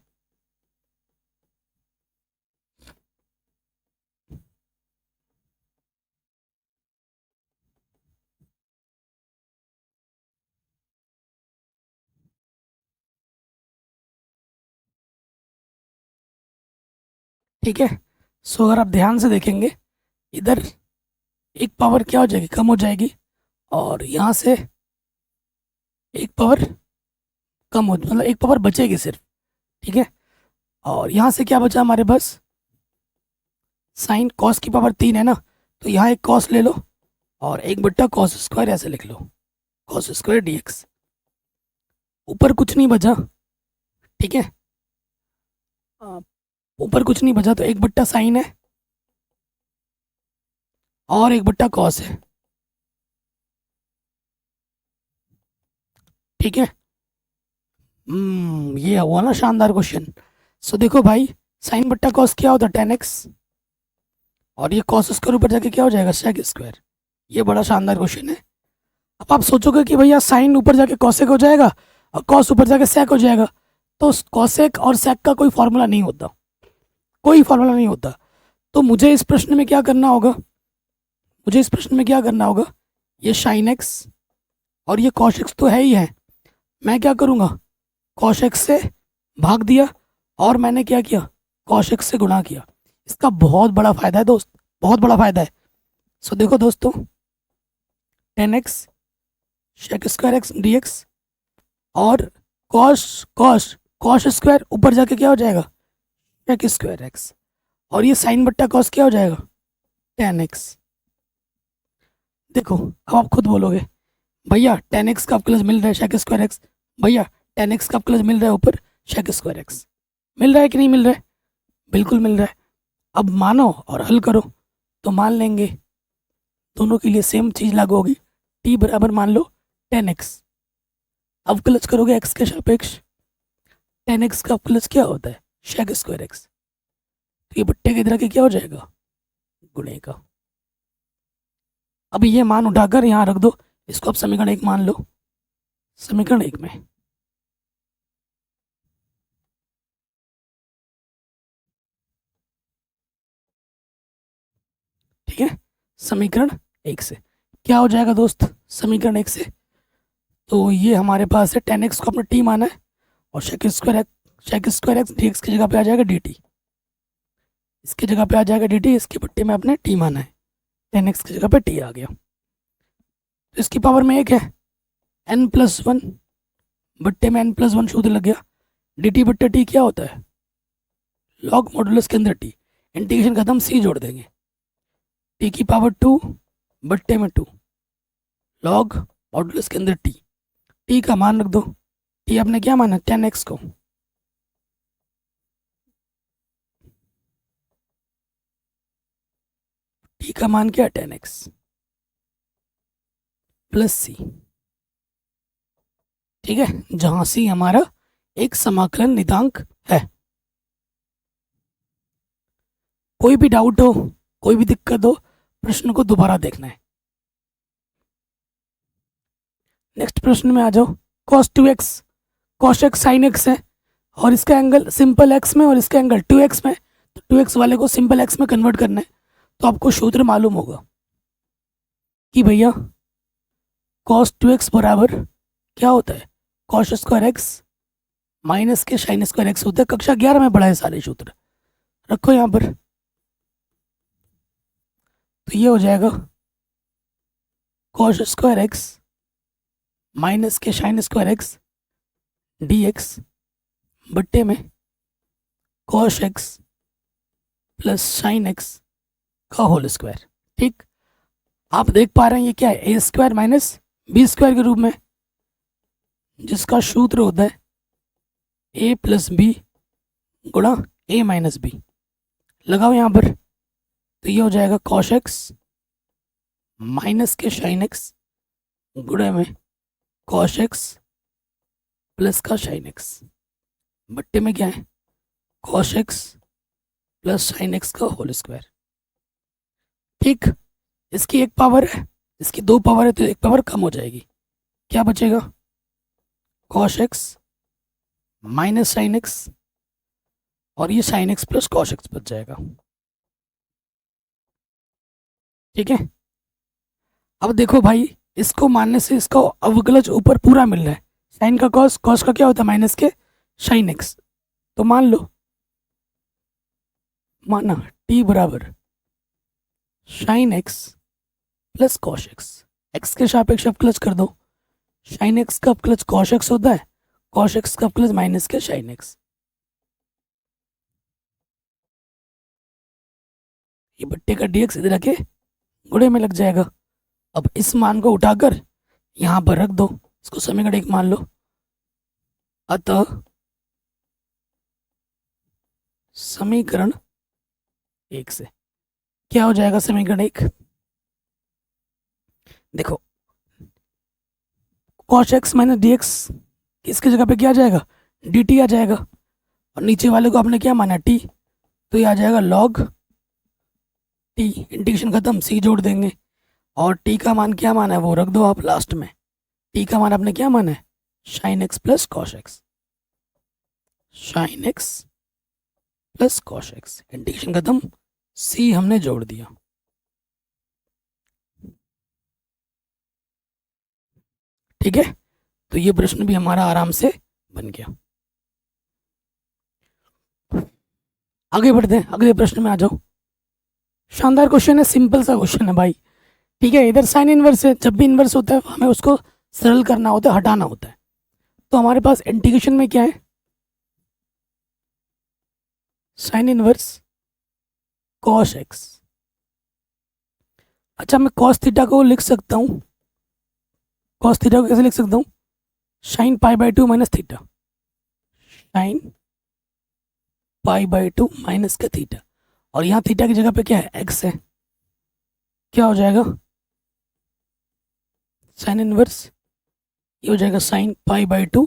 ठीक है, सो अगर आप ध्यान से देखेंगे इधर एक पावर क्या हो जाएगी, कम हो जाएगी, और यहाँ से एक पावर कम हो, मतलब एक पावर बचेगी सिर्फ, ठीक है। और यहाँ से क्या बचा हमारे पास, साइन कॉस की पावर 3 है ना, तो यहाँ एक कॉस ले लो और 1 बट्टा कॉस स्क्वायर ऐसे लिख लो, कॉस स्क्वायर dx। ऊपर कुछ नहीं बचा, ठीक है, ऊपर कुछ नहीं बचा, तो 1 बट्टा साइन है और 1 बट्टा कॉस है, ठीक है। ये हुआ ना शानदार क्वेश्चन। सो देखो भाई, साइन बट्टा कॉस क्या होता है, 10x, और ये कॉस स्क्वायर ऊपर जाके क्या हो जाएगा, सेक स्क्वायर। ये बड़ा शानदार क्वेश्चन है। अब आप सोचोगे कि भैया साइन ऊपर जाके कॉसेक हो जाएगा और कॉस ऊपर जाके सेक हो जाएगा, तो कॉसेक और सेक का कोई फॉर्मूला नहीं होता, कोई फॉर्मूला नहीं होता। तो मुझे इस प्रश्न में क्या करना होगा, मुझे इस प्रश्न में क्या करना होगा, ये साइन एक्स और ये कॉस एक्स तो है ही है, मैं क्या करूँगा, कॉस एक्स से भाग दिया और मैंने क्या किया, कॉस एक्स से गुणा किया। इसका बहुत बड़ा फायदा है दोस्त, बहुत बड़ा फायदा है। सो देखो दोस्तों, 10x shake square x dx, और कॉस कॉस कॉस स्क्वायर ऊपर जाके क्या हो जाएगा, शेक स्क्वायर एक्स, और ये साइन बट्टा कॉस क्या हो जाएगा, 10x। देखो अब आप खुद बोलोगे भैया 10x का प्लस मिल रहा है शेक स्क्वायर एक्स, भैया 10x का प्लस मिल रहा है ऊपर शेक स्क्वायर एक्स, मिल रहा है कि नहीं मिल रहा है, बिल्कुल मिल रहा है। अब मानो और हल करो तो मान लेंगे दोनों के लिए सेम चीज़ लागू होगी, t बराबर मान लो 10x। अब प्लस करोगे x के सापेक्ष, 10x का प्लस क्या होता है, शेक स्क्वायर एक्स, तो ये बट्टे की तरह के क्या हो जाएगा, गुणे का। अब ये मान उठाकर यहाँ रख दो, इसको अब समीकरण 1 मान लो, समीकरण 1 में ठीक है, समीकरण 1 से क्या हो जाएगा दोस्त, समीकरण 1 से तो ये हमारे पास है 10x को अपना t माना है, और शेक स्क्वायर एक्स dx की जगह पे आ जाएगा dt, इसकी जगह पे आ जाएगा dt, इसके पट्टे में अपने t माना है, 10x की जगह पे t आ गया। तो इसकी पावर में 1 है, n+1 बट्टे में n+1 शुद्ध लग गया, dt बट्टे t क्या होता है, लॉग मॉडुलस के अंदर t, इंटीग्रेशन खत्म, c जोड़ देंगे, t की पावर 2 बट्टे में 2 लॉग मॉडुलस के अंदर टी का मान रख दो। टी आपने क्या माना 10x को, टी का मान क्या 10x प्लस सी। ठीक है, जहां सी हमारा एक समाकलन नितांक है। कोई भी डाउट हो, कोई भी दिक्कत हो, प्रश्न को दोबारा देखना है। नेक्स्ट प्रश्न में आ जाओ। cos 2x, cos x sin x है और इसका एंगल सिंपल x में और इसका एंगल 2x में, तो 2x वाले को सिंपल x में कन्वर्ट करना है। तो आपको सूत्र मालूम होगा कि भैया cos 2x बराबर क्या होता है, cos स्क्वायर x माइनस के साइन स्क्वायर x होता है। कक्षा 11 में पढ़ा है सारे सूत्र, रखो यहाँ पर। तो ये हो जाएगा cos स्क्वायर x माइनस के साइन स्क्वायर x dx बट्टे में cos x plus sign x का होल स्क्वायर। ठीक, आप देख पा रहे हैं ये क्या है, a square minus B square के रूप में, जिसका सूत्र होता है ए प्लस बी गुणा ए माइनस बी। लगाओ यहाँ पर, तो ये हो जाएगा cos x माइनस के साइन x गुणे में cos x प्लस का साइन x बट्टे में क्या है cos x plus sign x का होल स्क्वायर। ठीक, इसकी एक पावर है, इसकी दो पावर है, तो एक पावर कम हो जाएगी। क्या बचेगा cos x minus sine x और ये sine x plus cos x बच जाएगा। ठीक है, अब देखो भाई, इसको मानने से इसका अवकलज ऊपर पूरा मिल रहा है। साइन का cos, cos का क्या होता है माइनस के साइन x। तो मान लो, माना t बराबर sine x plus cos x, x के सापेक्ष अवकलज कर दो। साइन x का अवकलज cos x होता है, cos x का अवकलज माइनस के साइन x। ये बट्टे का dx इधर आके गुणे में लग जाएगा। अब इस मान को उठाकर यहां पर रख दो, इसको समीकरण 1 मान लो। अतः समीकरण 1 से क्या हो जाएगा, समीकरण 1 देखो cos x minus D x, इसकी जगह पे क्या आ जाएगा dt आ जाएगा, और नीचे वाले को आपने क्या माना t, तो ये आ जाएगा log t। इंटीग्रेशन खत्म, c जोड़ देंगे और t का मान क्या माना है वो रख दो आप लास्ट में। t का मान आपने क्या माना है sin x plus cos x, sin x plus cos x। Integration खत्म, c हमने जोड़ दिया। ठीक है, तो ये प्रश्न भी हमारा आराम से बन गया। आगे बढ़ते हैं, अगले प्रश्न में आ जाओ। शानदार क्वेश्चन है, सिंपल सा क्वेश्चन है भाई। ठीक है, इधर साइन इनवर्स है, जब भी इनवर्स होता है हमें उसको सरल करना होता है, हटाना होता है। तो हमारे पास इंटीग्रेशन में क्या है, साइन इनवर्स cos x। अच्छा, मैं cos थीटा को लिख सकता हूँ, cos थीटा को कैसे लिख सकता हूँ, sine pi by 2 minus theta, sine pi by 2 minus का थीटा, और यहाँ थीटा की जगह पे क्या है x है। क्या हो जाएगा साइन इनवर्स, ये हो जाएगा साइन पाई बाई 2,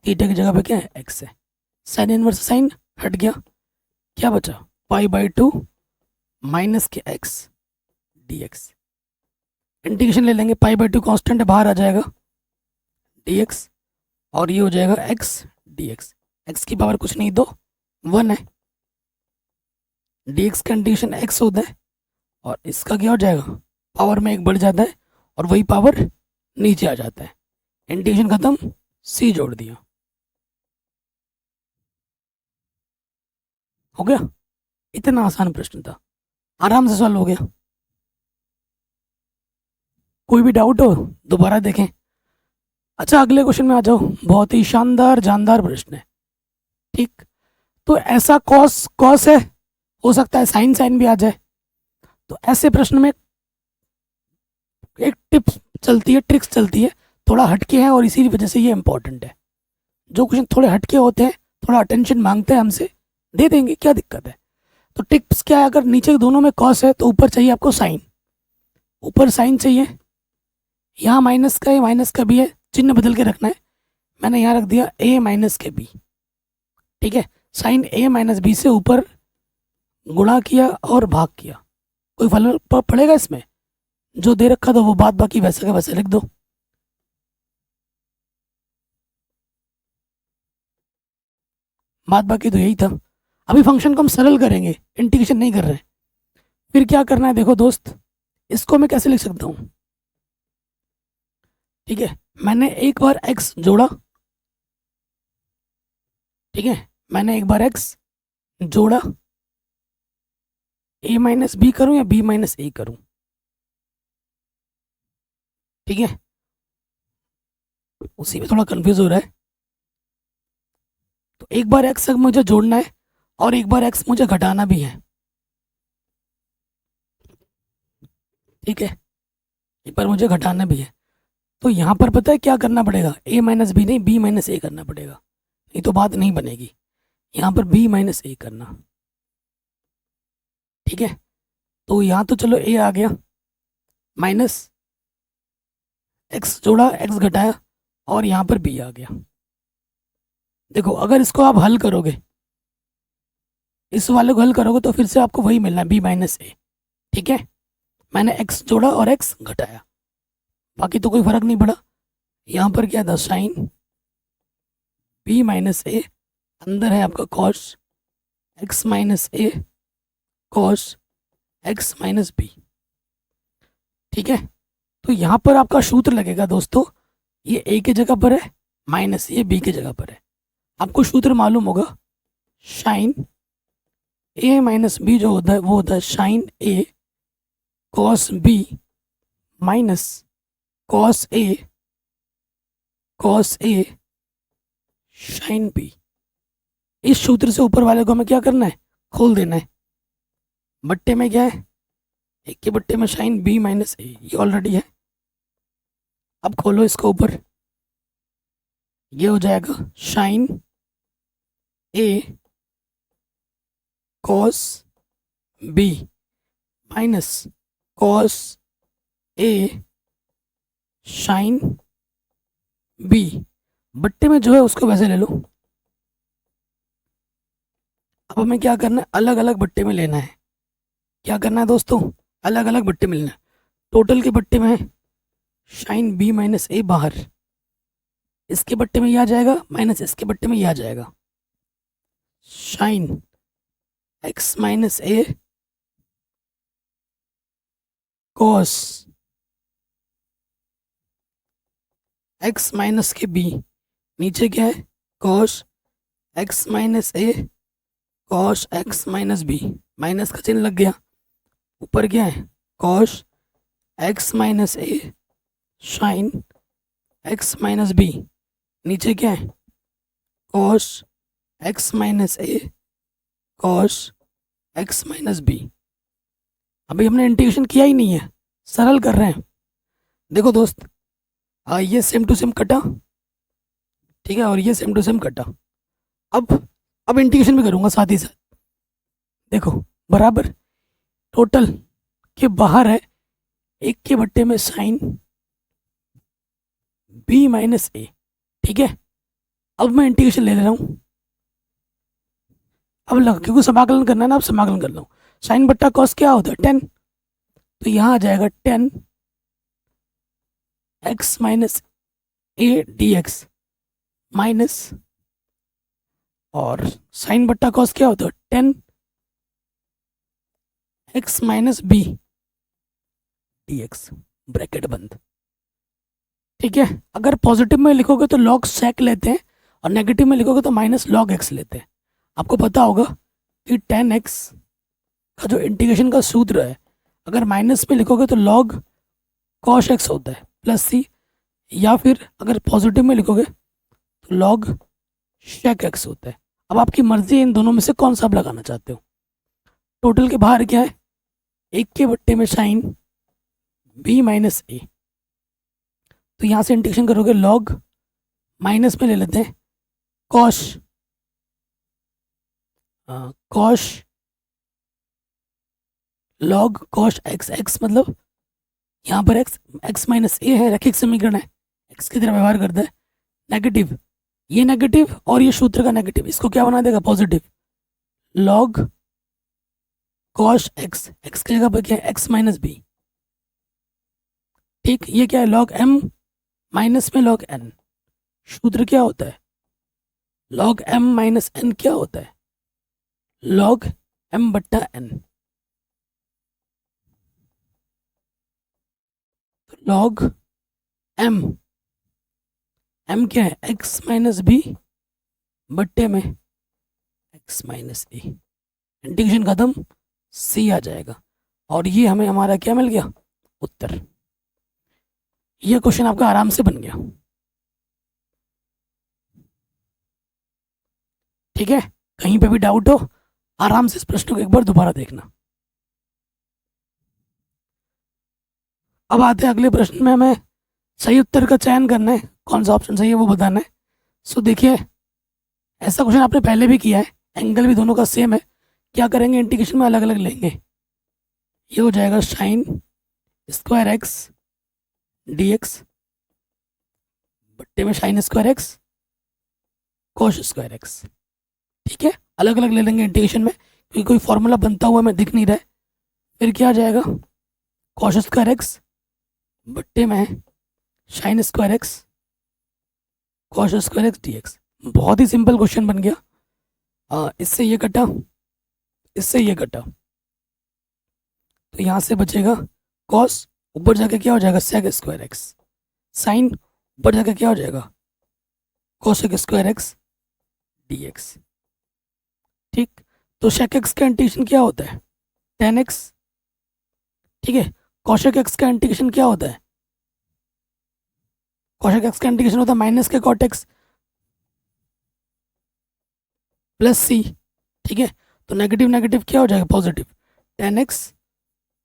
थीटा की जगह पे क्या है x है। साइन इनवर्स साइन हट गया, क्या बचा पाई बाई 2 माइनस के x dx। इंटीग्रेशन ले लेंगे, पाई बाई 2 कॉन्स्टेंट है, बाहर आ जाएगा dx, और ये हो जाएगा x dx। x की पावर कुछ नहीं, दो 1 है, dx का इंटीग्रेशन x होता है, और इसका क्या हो जाएगा पावर में 1 बढ़ जाता है और वही पावर नीचे आ जाता है। इंटीग्रेशन खत्म, c जोड़ दिया, हो गया। इतना आसान प्रश्न था, आराम से सॉल्व हो गया। कोई भी डाउट हो दोबारा देखें। अच्छा, अगले क्वेश्चन में आ जाओ, बहुत ही शानदार जानदार प्रश्न है। ठीक, तो ऐसा कॉस कॉस है, हो सकता है साइन साइन भी आ जाए। तो ऐसे प्रश्न में एक टिप्स चलती है, ट्रिक्स चलती है, थोड़ा हटके हैं और इसी वजह से ये इंपॉर्टेंट है। जो क्वेश्चन थोड़े हटके होते हैं, थोड़ा अटेंशन मांगते हैं हमसे, दे देंगे, क्या दिक्कत है। तो टिप्स क्या है, अगर नीचे दोनों में कॉस है तो ऊपर चाहिए आपको साइन, ऊपर साइन चाहिए। यहाँ माइनस का है, माइनस का भी है, चिन्ह बदल के रखना है। मैंने यहाँ रख दिया a माइनस के b, ठीक है। साइन a माइनस बी से ऊपर गुणा किया और भाग किया, कोई फल पड़ेगा इसमें? जो दे रखा था वो बात बाकी वैसे का वैसे लिख दो। बात बाकी तो यही था। अभी फंक्शन को हम सरल करेंगे, इंटीग्रेशन नहीं कर रहे। फिर क्या करना है, देखो दोस्त, इसको मैं कैसे लिख सकता हूँ, ठीक है। मैंने एक बार x जोड़ा, ठीक है, मैंने एक बार x जोड़ा, a माइनस बी करूँ या b माइनस ए करूँ, ठीक है, उसी में थोड़ा कंफ्यूज हो रहा है। तो एक बार x मुझे जोड़ना है और एक बार x मुझे घटाना भी है, ठीक है, एक बार मुझे घटाना भी है। तो यहाँ पर पता है क्या करना पड़ेगा, a माइनस बी नहीं, b माइनस ए करना पड़ेगा, नहीं तो बात नहीं बनेगी। यहाँ पर b माइनस ए करना, ठीक है। तो यहाँ तो चलो a आ गया, माइनस x जोड़ा, x घटाया और यहाँ पर b आ गया। देखो अगर इसको आप हल करोगे, इस वाले को हल करोगे तो फिर से आपको वही मिलना है, b माइनस ए, ठीक है। मैंने x जोड़ा और x घटाया, बाकी तो कोई फर्क नहीं पड़ा। यहाँ पर क्या था, साइन b माइनस ए, अंदर है आपका cos x minus a cos x minus B, ठीक है। तो यहाँ पर आपका सूत्र लगेगा दोस्तों, ये a की जगह पर है, माइनस ये b की जगह पर है। आपको सूत्र मालूम होगा, साइन a माइनस बी जो होता है वो होता है sine a cos b minus cos a sine b। इस सूत्र से ऊपर वाले को हमें क्या करना है, खोल देना है। बट्टे में क्या है, एक के बट्टे में साइन b माइनस ए, ये ऑलरेडी है। अब खोलो इसको ऊपर, ये हो जाएगा sine a cos b minus cos a sine b। बट्टे में जो है उसको वैसे ले लो। अब हमें क्या करना है, अलग अलग बट्टे में लेना है। क्या करना है दोस्तों, अलग अलग बट्टे में लेना है। टोटल के बट्टे में साइन b माइनस ए बाहर, इसके बट्टे में ये आ जाएगा, माइनस इसके बट्टे में ये आ जाएगा, sine x minus a cos x minus के b, नीचे क्या है, cos x minus a cos x minus b, minus का चिन्ह लग गया। ऊपर क्या है, cos x minus a sine x minus b, नीचे क्या है, cos x minus a cos x minus b. अभी हमने इंटीग्रेशन किया ही नहीं है, सरल कर रहे हैं। देखो दोस्त, ये सेम टू सेम कटा, ठीक है, और ये सेम टू सेम कटा। अब इंटीग्रेशन भी करूँगा साथ ही साथ। देखो बराबर, टोटल के बाहर है, एक के बट्टे में साइन b माइनस ए, ठीक है। अब मैं इंटीग्रेशन ले रहा हूँ, अब क्योंकि समाकलन करना है ना, अब समाकलन कर रहा हूँ। साइन बट्टा कॉस क्या होता है, 10, तो यहाँ आ जाएगा 10 x minus a d x minus, और साइन बट्टा कॉस क्या होता है, 10 x minus b d x, bracket बंद, ठीक है। अगर पॉजिटिव में लिखोगे तो लॉग सेक लेते हैं और नेगेटिव में लिखोगे तो माइनस लॉग एक्स लेते हैं। आपको पता होगा कि 10x का जो इंटीग्रेशन का सूत्र है, अगर माइनस में लिखोगे तो लॉग कॉस एक्स होता है प्लस सी, या फिर अगर पॉजिटिव में लिखोगे तो लॉग शेक एक्स होता है। अब आपकी मर्जी है इन दोनों में से कौन सा आप लगाना चाहते हो। टोटल के बाहर क्या है, एक के बट्टे में साइन b माइनस ए, तो यहाँ से इंटीग्रेशन करोगे लॉग माइनस में ले लेते हैं cosh cosh log cosh x, x मतलब यहाँ पर एक्स, एक्स माइनस ए है, रैखिक समीकरण है, एक्स की तरह व्यवहार करता है, नेगेटिव, ये नेगेटिव और ये सूत्र का नेगेटिव, इसको क्या बना देगा positive, log cosh x, x की जगह पर क्या है एक्स माइनस बी, ठीक, ये क्या है लॉग एम माइनस में लॉग एन, सूत्र क्या होता है लॉग एम माइनस एन, क्या होता है लॉग एम बट्टा एन, लॉग एम, एम क्या है एक्स माइनस बी बट्टे में एक्स माइनस ए, इंटीग्रेशन खत्म, सी आ जाएगा और ये हमें हमारा क्या मिल गया उत्तर। ये क्वेश्चन आपका आराम से बन गया, ठीक है। कहीं पे भी डाउट हो आराम से इस प्रश्न को एक बार दोबारा देखना। अब आते हैं अगले प्रश्न में, हमें सही उत्तर का चयन करना है, कौन सा ऑप्शन सही है वो बताना है। सो देखिए, ऐसा क्वेश्चन आपने पहले भी किया है, एंगल भी दोनों का सेम है, क्या करेंगे इंटीग्रेशन में अलग अलग लेंगे, ये हो जाएगा sine square x d x बट्टे में साइन स्क्वायर एक्स कोश स्क्वायर एक्स, ठीक है, अलग अलग ले लेंगे इंटीग्रेशन में, क्योंकि कोई फॉर्मूला बनता हुआ हमें दिख नहीं रहा है। फिर क्या आ जाएगा कोश स्क्वायर एक्स बट्टे में साइन स्क्वायर एक्स कोश स्क्वायर एक्स डी एक्स, बहुत ही सिंपल क्वेश्चन बन गया। इससे ये कटा, इससे ये कटा, तो यहाँ से बचेगा कॉस, ऊपर जाके क्या हो जाएगा सेक स्क्वायर एक्स, साइन ऊपर जाके क्या हो जाएगा cosec square x d x, ठीक। तो सेक एक्स का इंटीग्रेशन क्या होता है टेन एक्स, ठीक है। कोसेक एक्स का इंटीग्रेशन क्या होता है, कोसेक एक्स का इंटीग्रेशन होता है माइनस के कॉट एक्स प्लस सी, ठीक है। तो नेगेटिव नेगेटिव क्या हो जाएगा positive, tan x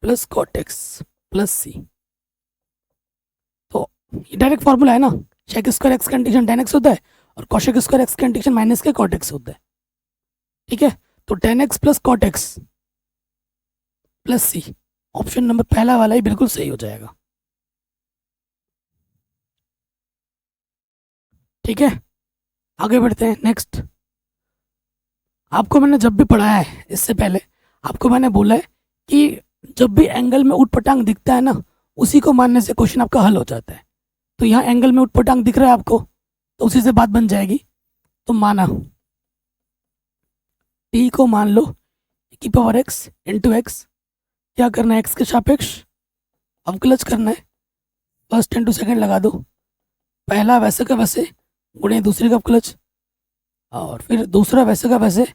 plus cot x plus c, तो ये डायरेक्ट फॉर्मूला है ना, सेक स्क्वायर एक्स का इंटीग्रेशन टेन एक्स होता है और कोसेक स्क्वायर एक्स का इंटीग्रेशन माइनस के कॉट एक्स होता है, ठीक है। तो tan x plus cot x plus c, option number पहला वाला ही बिल्कुल सही हो जाएगा, ठीक है। आगे बढ़ते हैं नेक्स्ट। आपको मैंने जब भी पढ़ाया है इससे पहले, आपको मैंने बोला है कि जब भी एंगल में ऊटपटांग दिखता है ना, उसी को मानने से क्वेश्चन आपका हल हो जाता है। तो यहाँ एंगल में ऊटपटांग दिख रहा है आपको, तो उसी से बात बन जाएगी। तो माना टी को मान लो की पावर एक्स इंटू एक्स, क्या करना है एक्स के सापेक्ष अवकलज करना है, फर्स्ट इंटू सेकेंड लगा दो, पहला वैसे का वैसे गुणे दूसरे का अवकलज, और फिर दूसरा वैसे का वैसे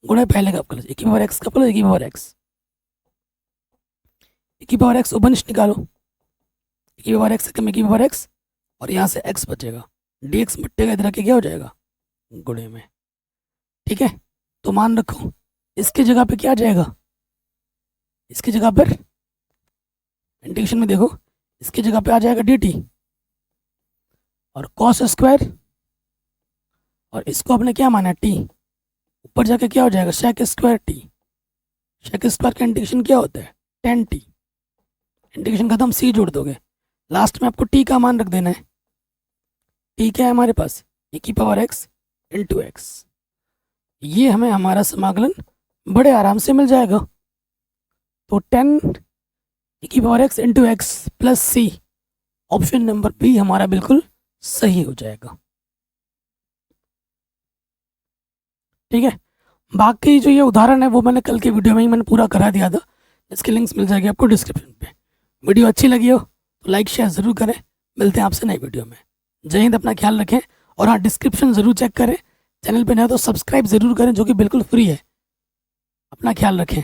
गुणे पहले का अवकलज, एक की पावर एक्स का अवकलज, एक की पावर एक्स, एक की पावर एक्स उपनिश निकालो, एक की पावर एक्स एक की पावर एक्स, और यहाँ से एक्स बचेगा, डी एक्स बट्टे का इधर के क्या हो जाएगा गुणे में, ठीक है। तो मान रखो इसकी जगह पे क्या आ जाएगा, इसकी जगह पर इंटीग्रेशन में देखो, इसकी जगह पे आ जाएगा डी टी, और कॉस स्क्वायर, और इसको आपने क्या माना टी, ऊपर जाके क्या हो जाएगा sec square t, sec square का इंटीग्रेशन क्या होता है टेन टी, इंटीग्रेशन खत्म, सी जोड़ दोगे, लास्ट में आपको टी का मान रख देना है, टी क्या है हमारे पास ए की पावर एक्स इंटू एक्स, ये हमें हमारा समाकलन बड़े आराम से मिल जाएगा। तो टेन ए की power x into x plus c, option number b हमारा बिल्कुल सही हो जाएगा, ठीक है। बाकी जो ये उदाहरण है वो मैंने कल के वीडियो में ही मैंने पूरा करा दिया था, इसके लिंक्स मिल जाएगी आपको डिस्क्रिप्शन पे। वीडियो अच्छी लगी हो तो लाइक शेयर ज़रूर करें, मिलते हैं आपसे नई वीडियो में। जय हिंद, अपना ख्याल रखें, और हाँ डिस्क्रिप्शन ज़रूर चेक करें, चैनल पे नया तो सब्सक्राइब ज़रूर करें जो कि बिल्कुल फ्री है। अपना ख्याल रखें।